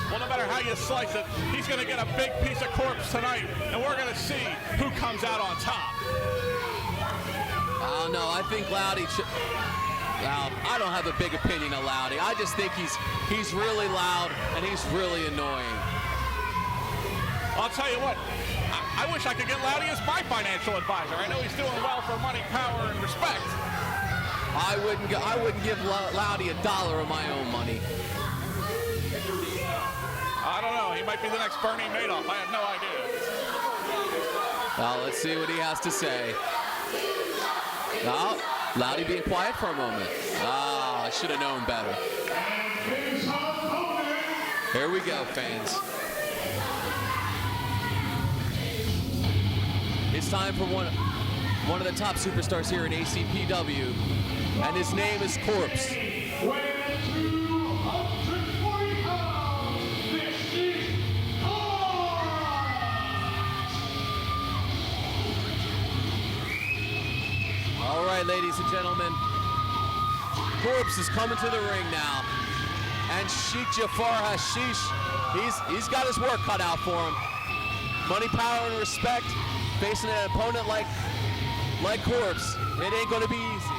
Well, no matter how you slice it, he's going to get a big piece of Korpse tonight, and we're going to see who comes out on top. I don't know. I think Loudy should... Well, I don't have a big opinion of Loudy. I just think he's really loud, and he's really annoying. I'll tell you what, I wish I could get Loudy as my financial advisor. I know he's doing well for Money, Power, and Respect. I wouldn't give Loudy $1 of my own money. I don't know. He might be the next Bernie Madoff. I have no idea. Well, let's see what he has to say. Oh, Loudy being quiet for a moment. Ah, I should have known better. Here we go, fans. It's time for one of the top superstars here in ACPW, and his name is Korpse. All right, ladies and gentlemen, Korpse is coming to the ring now, and Jafar Hasheesh, he's got his work cut out for him. Money, power, and respect, facing an opponent like Korpse, it ain't gonna be easy.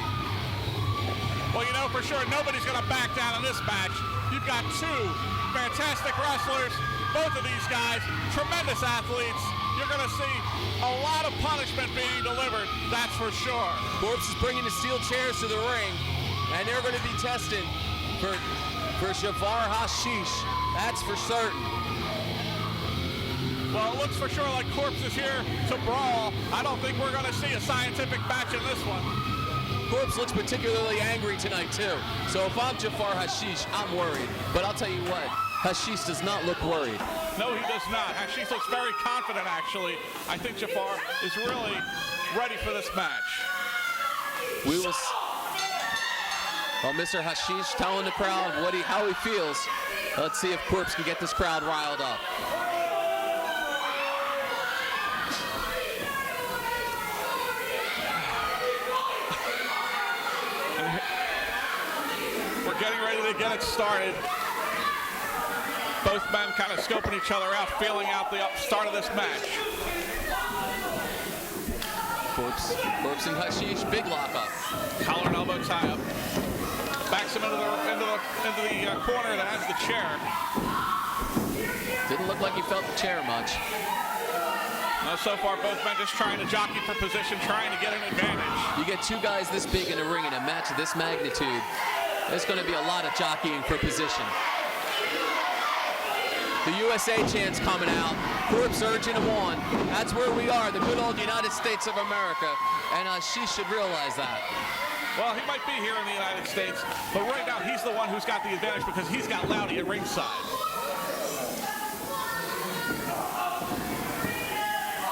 Well, you know for sure nobody's gonna back down in this match. You've got two fantastic wrestlers, both of these guys, tremendous athletes. You're gonna see a lot of punishment being delivered, that's for sure. Korpse is bringing the steel chairs to the ring, and they're gonna be testing for Jafar Hasheesh, that's for certain. Well, it looks for sure like Korpse is here to brawl. I don't think we're going to see a scientific match in this one. Korpse looks particularly angry tonight, too. So if I'm Jafar Hasheesh, I'm worried. But I'll tell you what, Hasheesh does not look worried. No, he does not. Hasheesh looks very confident, actually. I think Jafar is really ready for this match. We will. Well, Mr. Hasheesh telling the crowd how he feels. Let's see if Korpse can get this crowd riled up. We're getting ready to get it started. Both men kind of scoping each other out, feeling out the start of this match. Korpse and Hasheesh, big lockup. Collar and elbow tie up. Backs him into the corner that has the chair. Didn't look like he felt the chair much. No, so far both men just trying to jockey for position, trying to get an advantage. You get two guys this big in a ring in a match of this magnitude, there's going to be a lot of jockeying for position. The USA chant's coming out. Korpse urging him on. That's where we are, the good old United States of America. And she should realize that. Well, he might be here in the United States, but right now he's the one who's got the advantage because he's got Loudy at ringside.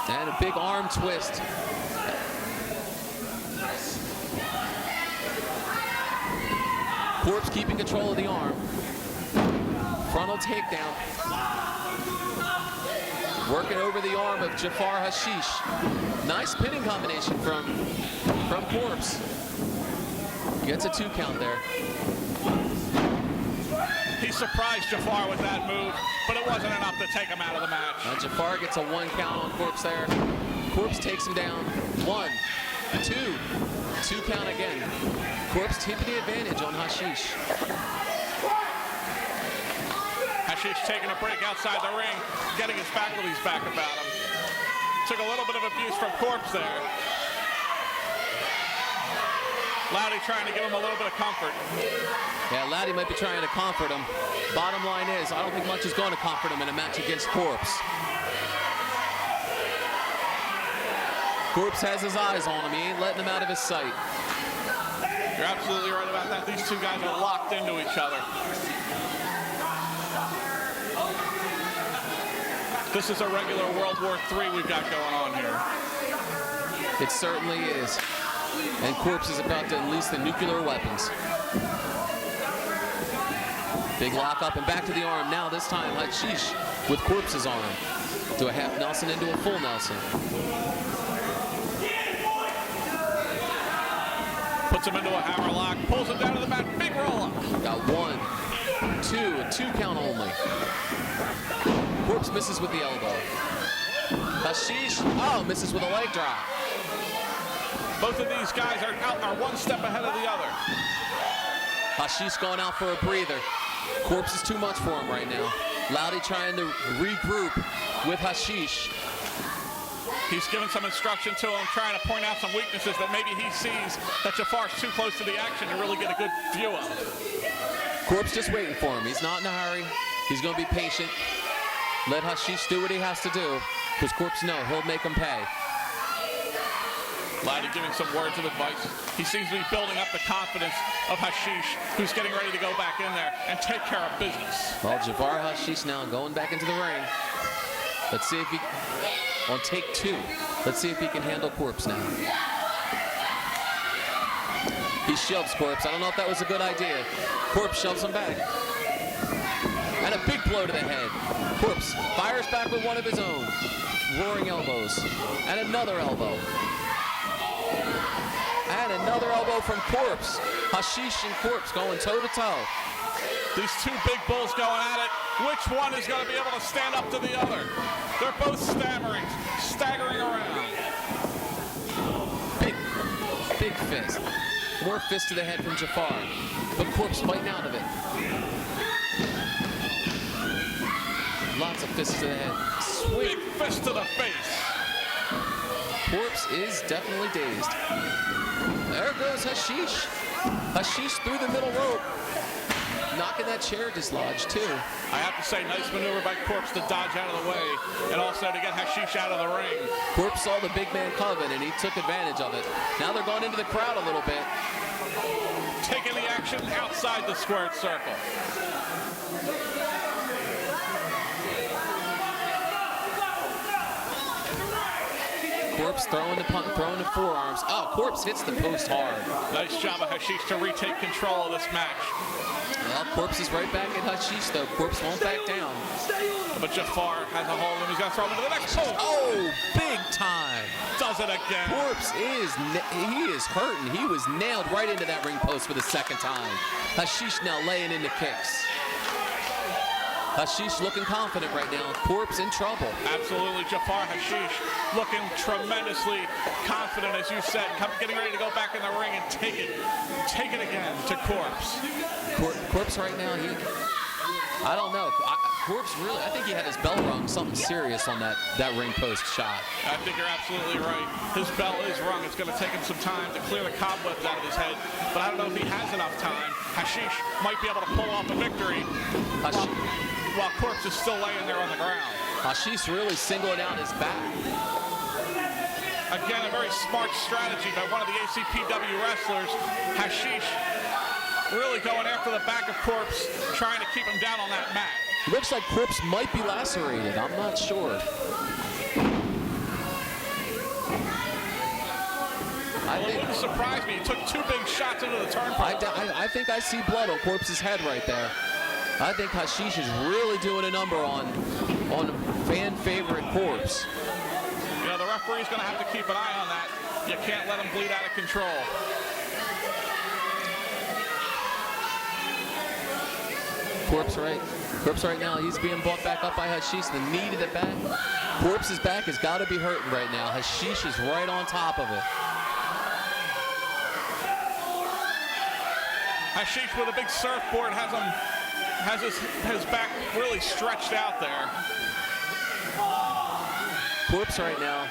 And a big arm twist. Korpse keeping control of the arm. Frontal takedown. Working over the arm of Jafar Hasheesh. Nice pinning combination from Korpse. Gets a 2 count there. He surprised Jafar with that move, but it wasn't enough to take him out of the match. Now Jafar gets a 1 count on Korpse there. Korpse takes him down. 1, 2. 2 count again. Korpse taking the advantage on Hasheesh. Hasheesh taking a break outside the ring, getting his faculties back about him. Took a little bit of abuse from Korpse there. Loudy trying to give him a little bit of comfort. Yeah, Loudy might be trying to comfort him. Bottom line is, I don't think much is going to comfort him in a match against Korpse. Korpse has his eyes on him. He ain't letting him out of his sight. You're absolutely right about that. These two guys are locked into each other. This is a regular World War III we've got going on here. It certainly is. And Korpse is about to unleash the nuclear weapons. Big lock up and back to the arm. Now this time Hasheesh with Korpse's arm. To a half Nelson into a full Nelson. Puts him into a hammer lock, pulls him down to the mat, big roll up. Got 1, 2, a 2 count only. Korpse misses with the elbow. Hasheesh, misses with a leg drop. Both of these guys are 1 step ahead of the other. Hasheesh going out for a breather. Korpse is too much for him right now. Loudy trying to regroup with Hasheesh. He's given some instruction to him, trying to point out some weaknesses that maybe he sees that Jafar's too close to the action to really get a good view of. Korpse just waiting for him. He's not in a hurry. He's going to be patient. Let Hasheesh do what he has to do, because Korpse knows he'll make him pay. Flyte giving some words of advice. He seems to be building up the confidence of Hasheesh, who's getting ready to go back in there and take care of business. Well, Jafar Hasheesh now going back into the ring. Let's see if he, on take 2, let's see if he can handle Korpse now. He shoves Korpse. I don't know if that was a good idea. Korpse shoves him back. And a big blow to the head. Korpse fires back with one of his own. Roaring elbows. And another elbow. And another elbow from Korpse. Hasheesh and Korpse going toe-to-toe. These two big bulls going at it. Which one is going to be able to stand up to the other? They're both staggering around. Big fist. More fist to the head from Jafar. But Korpse fighting out of it. Lots of fists to the head. Sweet. Big fist to the face. Korpse is definitely dazed. There goes Hasheesh. Hasheesh through the middle rope. Knocking that chair dislodged too. I have to say, nice maneuver by Korpse to dodge out of the way and also to get Hasheesh out of the ring. Korpse saw the big man coming and he took advantage of it. Now they're going into the crowd a little bit. Taking the action outside the squared circle. Korpse throwing the forearms. Oh, Korpse hits the post hard. Nice job of Hasheesh to retake control of this match. Well, Korpse is right back at Hasheesh, though. Korpse won't back down. But Jafar has a hold of him. He's going to throw him into the next post. Oh, big time. Does it again. Korpse is hurting. He was nailed right into that ring post for the second time. Hasheesh now laying in the kicks. Hasheesh looking confident right now. Korpse in trouble. Absolutely. Jafar Hasheesh looking tremendously confident, as you said, getting ready to go back in the ring and take it again to Korpse. Korpse right now, I don't know. Korpse really, I think he had his bell rung something serious on that ring post shot. I think you're absolutely right. His bell is rung. It's going to take him some time to clear the cobwebs out of his head, but I don't know if he has enough time. Hasheesh might be able to pull off a victory while Korpse is still laying there on the ground. Hasheesh really singling out his back. Again, a very smart strategy by one of the ACPW wrestlers. Hasheesh really going after the back of Korpse, trying to keep him down on that mat. Looks like Korpse might be lacerated. I'm not sure. It wouldn't surprise me. He took 2 big shots into the turnbuckle. I think I see blood on Korpse's head right there. I think Hasheesh is really doing a number on fan favorite Korpse. You know, the referee's going to have to keep an eye on that. You can't let him bleed out of control. Korpse right now, he's being brought back up by Hasheesh. The knee to the back. Korpse's back has got to be hurting right now. Hasheesh is right on top of it. Hasheesh with a big surfboard has his back really stretched out there. Korpse right now,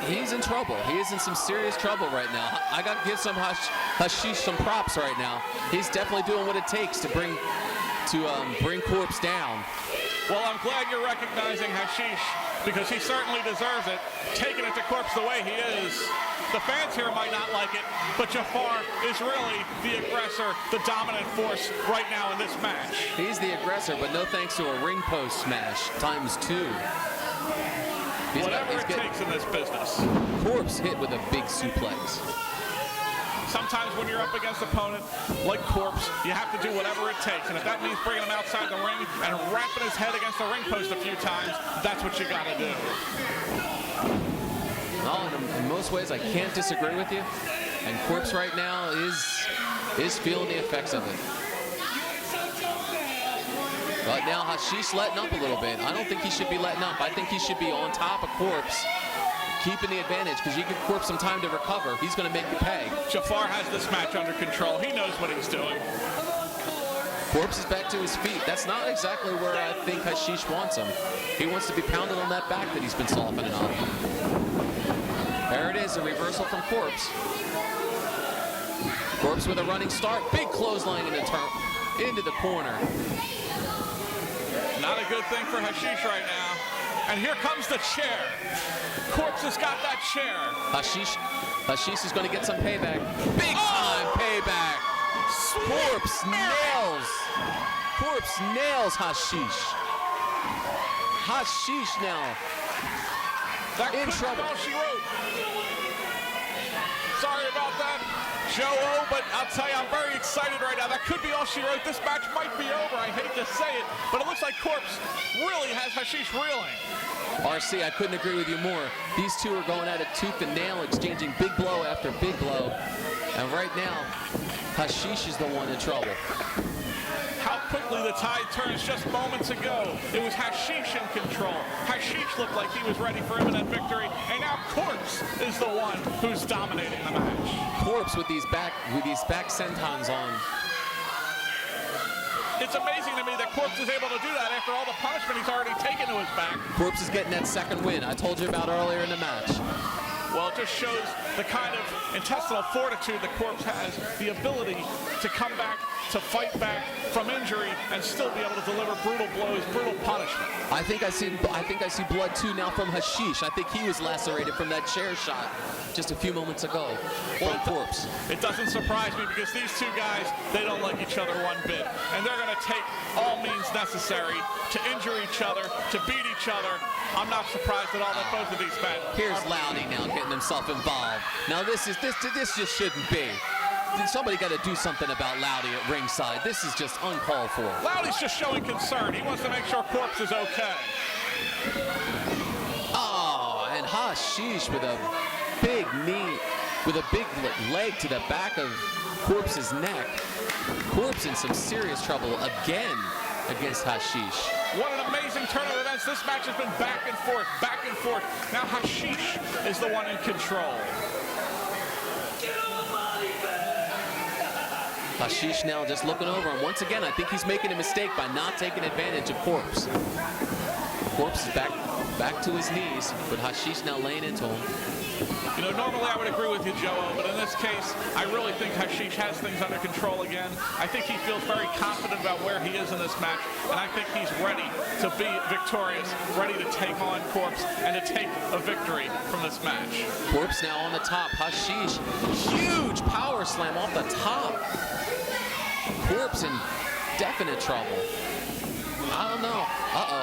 he's in trouble. He is in some serious trouble right now. I got to give Hasheesh some props right now. He's definitely doing what it takes to bring Korpse down. Well, I'm glad you're recognizing Hasheesh, because he certainly deserves it, taking it to Korpse the way he is. The fans here might not like it, but Jafar is really the aggressor, the dominant force right now in this match. He's the aggressor, but no thanks to a ring post smash ×2. Whatever it takes in this business. Korpse hit with a big suplex. Sometimes when you're up against an opponent like Korpse, you have to do whatever it takes. And if that means bringing him outside the ring and wrapping his head against the ring post a few times, that's what you got to do. Well, in most ways, I can't disagree with you. And Korpse right now is feeling the effects of it. But now Hasheesh letting up a little bit. I don't think he should be letting up. I think he should be on top of Korpse, keeping the advantage, because you give Korpse some time to recover. He's going to make you pay. Jafar has this match under control. He knows what he's doing. Korpse is back to his feet. That's not exactly where I think Hasheesh wants him. He wants to be pounded on that back that he's been softening on. is a reversal from Korpse. Korpse with a running start. Big clothesline into the corner. Not a good thing for Hasheesh right now. And here comes the chair. Korpse has got that chair. Hasheesh is going to get some payback. Big time payback. Korpse nails Hasheesh. Hasheesh now in trouble. All she wrote. Sorry about that, Joe, but I'll tell you, I'm very excited right now. That could be all she wrote. This match might be over. I hate to say it, but it looks like Korpse really has Hasheesh reeling. RC, I couldn't agree with you more. These two are going at it tooth and nail, exchanging big blow after big blow. And right now, Hasheesh is the one in trouble. How quickly the tide turns just moments ago. It was Hasheesh in control. Hasheesh looked like he was ready for imminent victory, and now Korpse is the one who's dominating the match. Korpse with these back sentons on. It's amazing to me that Korpse is able to do that after all the punishment he's already taken to his back. Korpse is getting that second win I told you about earlier in the match. Well, it just shows the kind of intestinal fortitude that Korpse has, the ability to come back, to fight back from injury, and still be able to deliver brutal blows, brutal punishment. I think I see blood too now from Hasheesh. I think he was lacerated from that chair shot just a few moments ago from Korpse. It doesn't surprise me because these two guys, they don't like each other one bit, and they're going to take all means necessary to injure each other, to beat each other. I'm not surprised at all that both of these men. Here's Loudy now getting himself involved. Now this just shouldn't be. Somebody got to do something about Loudy at ringside. This is just uncalled for. Loudy's just showing concern. He wants to make sure Korpse is okay. Oh, and Hasheesh with a big knee, with a big leg to the back of Korpse's neck. Korpse in some serious trouble again against Hasheesh. What an amazing turn of events. This match has been back and forth, back and forth. Now Hasheesh is the one in control. Hasheesh now just looking over him. Once again, I think he's making a mistake by not taking advantage of Korpse. Korpse is back to his knees, but Hasheesh now laying into him. You know, normally I would agree with you, Joe, but in this case, I really think Hasheesh has things under control again. I think he feels very confident about where he is in this match, and I think he's ready to be victorious, ready to take on Korpse and to take a victory from this match. Korpse now on the top. Hasheesh, huge power slam off the top. Korpse in definite trouble. I don't know.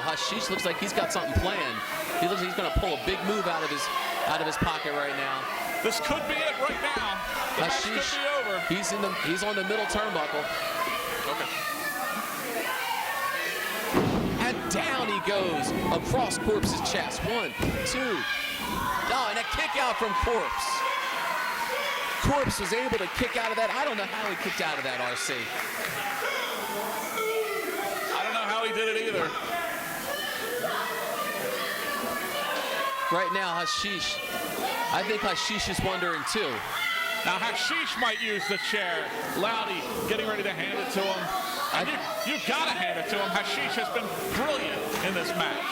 Hasheesh looks like he's got something planned. He looks like he's going to pull a big move out of his pocket right now. This could be it right now. The match could be over. He's on the middle turnbuckle. Okay. And down he goes across Korpse's chest. 1, 2. Oh, and a kick out from Korpse. Korpse was able to kick out of that. I don't know how he kicked out of that, RC. I don't know how he did it either. Right now, Hasheesh, I think Hasheesh is wondering too. Now Hasheesh might use the chair. Loudy getting ready to hand it to him. And you've got to hand it to him. Hasheesh has been brilliant in this match.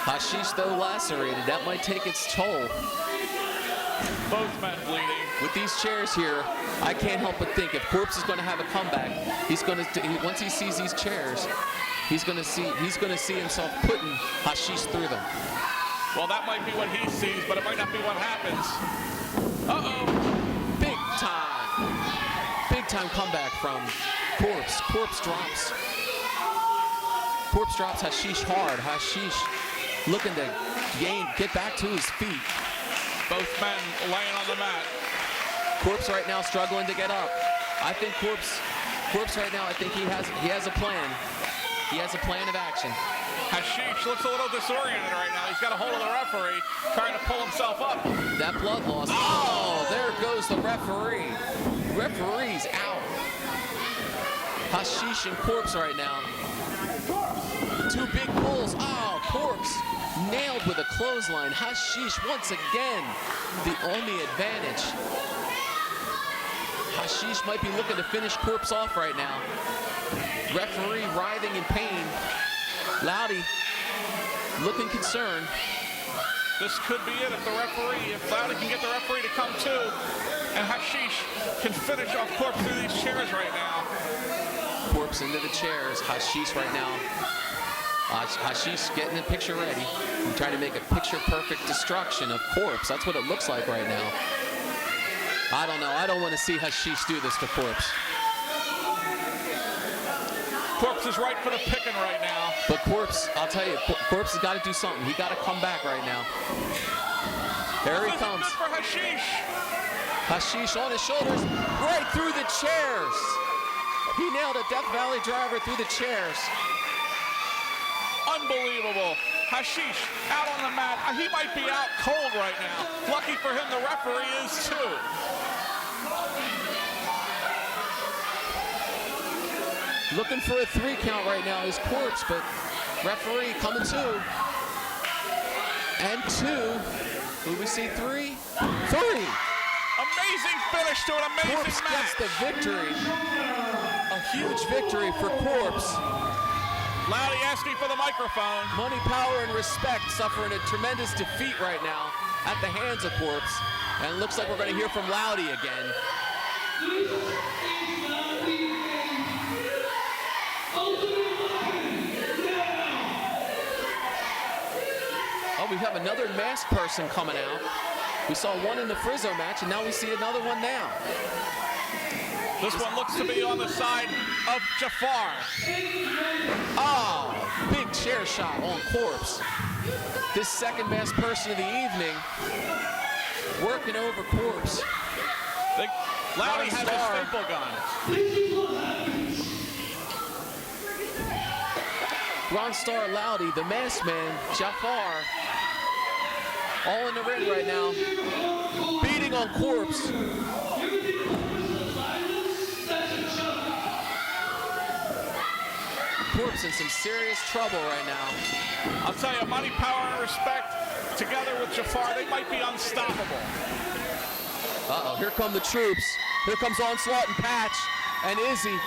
Hasheesh, though lacerated, that might take its toll. Both men bleeding. With these chairs here, I can't help but think if Korpse is going to have a comeback, he's going to once he sees these chairs, he's going to see himself putting Hasheesh through them. Well, that might be what he sees, but it might not be what happens. Uh-oh. Big time comeback from Korpse. Korpse drops Hasheesh hard. Hasheesh looking to get back to his feet. Both men laying on the mat. Korpse right now struggling to get up. I think Korpse right now, I think he has a plan. He has a plan of action. Hasheesh looks a little disoriented right now. He's got a hold of the referee, trying to pull himself up. That blood loss. Oh, there goes the referee. Referee's out. Hasheesh and Korpse right now. Two big pulls. Oh, Korpse nailed with a clothesline. Hasheesh once again on the advantage. Hasheesh might be looking to finish Korpse off right now. Referee writhing in pain. Loudy looking concerned. This could be it if Flyte can get the referee to come too, and Hasheesh can finish off Korpse through these chairs right now. Korpse into the chairs. Hasheesh right now. Hasheesh getting the picture ready. I'm trying to make a picture-perfect destruction of Korpse. That's what it looks like right now. I don't know. I don't want to see Hasheesh do this to Korpse. Korpse is right for the picking right now. But Korpse, I'll tell you, Korpse has got to do something. He got to come back right now. Here he comes. Good for Hasheesh. Hasheesh on his shoulders, right through the chairs. He nailed a Death Valley driver through the chairs. Unbelievable. Hasheesh out on the mat. He might be out cold right now. Lucky for him, the referee is too. Looking for a 3 count right now is Korpse, but referee coming 2. And 2. Will we see 3? 3! Amazing finish to an amazing Korpse match. gets the victory. A huge victory for Korpse. Loudy asking for the microphone. Money, Power, and Respect suffering a tremendous defeat right now at the hands of Korpse. And it looks like we're going to hear from Loudy again. Oh, we have another masked person coming out. We saw one in the Frizzo match, and now we see another one now. This one looks to be on the side of Jafar. Oh, big chair shot on Korpse. This second best person of the evening working over Korpse. Loudy has a staple gun. Ron Starr, Loudy, the masked man, Jafar, all in the ring right now, beating on Korpse. Korpse in some serious trouble right now. I'll tell you, Money, Power, and Respect, together with Jafar, they might be unstoppable. Uh-oh, here come the troops. Here comes Onslaught and Patch and Izzy.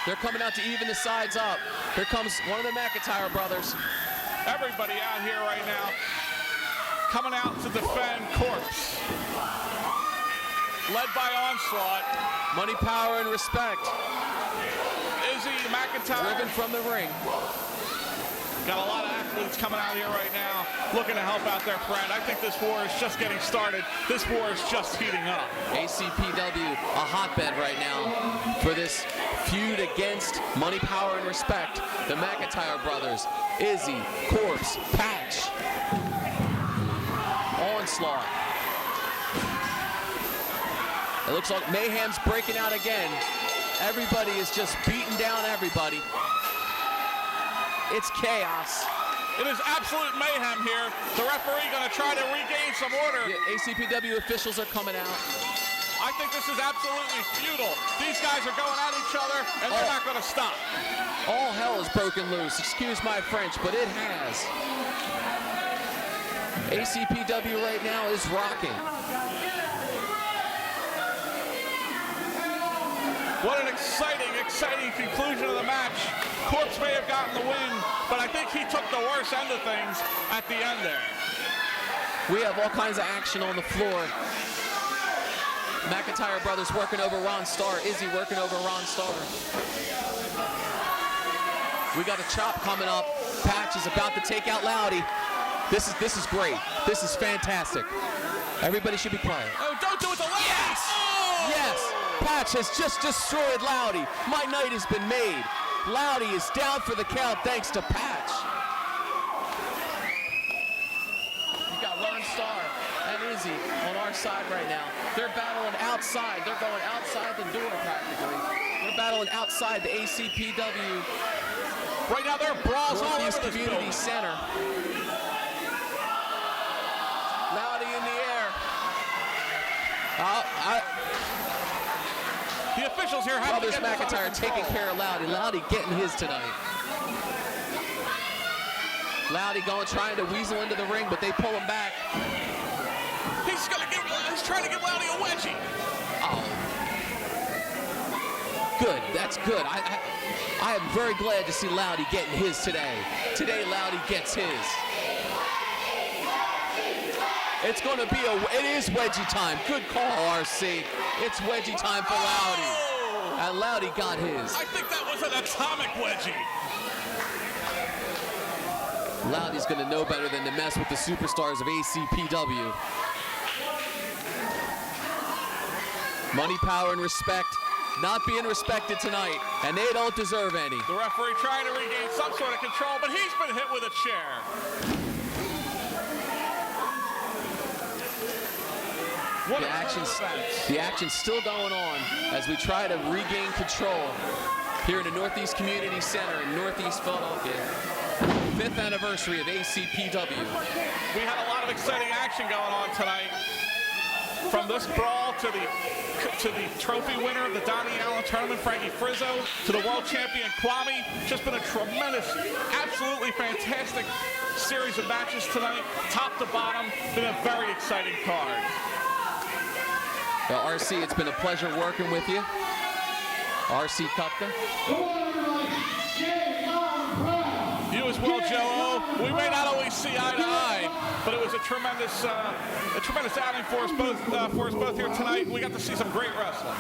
They're coming out to even the sides up. Here comes one of the McIntyre brothers. Everybody out here right now coming out to defend Korpse. Led by Onslaught. Money, Power, and Respect. Izzy, McIntyre. Driven from the ring. Got a lot of athletes coming out here right now looking to help out their friend. I think this war is just getting started. This war is just heating up. ACPW, a hotbed right now for this feud against Money, Power, and Respect. The McIntyre brothers, Izzy, Korpse, Patch, Onslaught. It looks like mayhem's breaking out again. Everybody is just beating down everybody. It's chaos. It is absolute mayhem here. The referee going to try to regain some order. The ACPW officials are coming out. I think this is absolutely futile. These guys are going at each other, and they're not going to stop. All hell is broken loose. Excuse my French, but it has. ACPW right now is rocking. What an exciting, exciting conclusion of the match. Korpse may have gotten the win, but I think he took the worst end of things at the end there. We have all kinds of action on the floor. McIntyre brothers working over Ron Starr. Izzy working over Ron Starr. We got a chop coming up. Patch is about to take out Loudy. This is great. This is fantastic. Everybody should be quiet. Oh, don't do it to Loudy! Yes! Oh! Yes! Patch has just destroyed Loudy. My night has been made. Loudy is down for the count thanks to Patch. You got Ron Starr and Izzy on our side right now. They're battling outside. They're going outside the door practically. They're battling outside the ACPW. Right now there are brawls all over Northeast this Community building. Center. Loudy in the air. The officials here have Brothers to get this McIntyre under taking control. care of Loudy. Loudy getting his tonight. Loudy trying to weasel into the ring, but they pull him back. He's trying to give Loudy a wedgie. Oh. Good, that's good. I am very glad to see Loudy getting his today. Today, Loudy gets his. It's going to be it is wedgie time. Good call, RC. It's wedgie time for Loudy. And Loudy got his. I think that was an atomic wedgie. Loudy's going to know better than to mess with the superstars of ACPW. Money, power, and respect not being respected tonight, and they don't deserve any. The referee trying to regain some sort of control, but he's been hit with a chair. The action's still going on as we try to regain control here in the Northeast Community Center in Northeast Philadelphia. 5th anniversary of ACPW. We had a lot of exciting action going on tonight. From this brawl to the trophy winner of the Donnie Allen tournament, Frankie Frizzo, to the world champion Kwame. Just been a tremendous, absolutely fantastic series of matches tonight, top to bottom. Been a very exciting card. Well, RC, it's been a pleasure working with you. RC Kupka. You as well, Joe. We may not always see eye to eye, but it was a tremendous outing for us both here tonight. We got to see some great wrestling.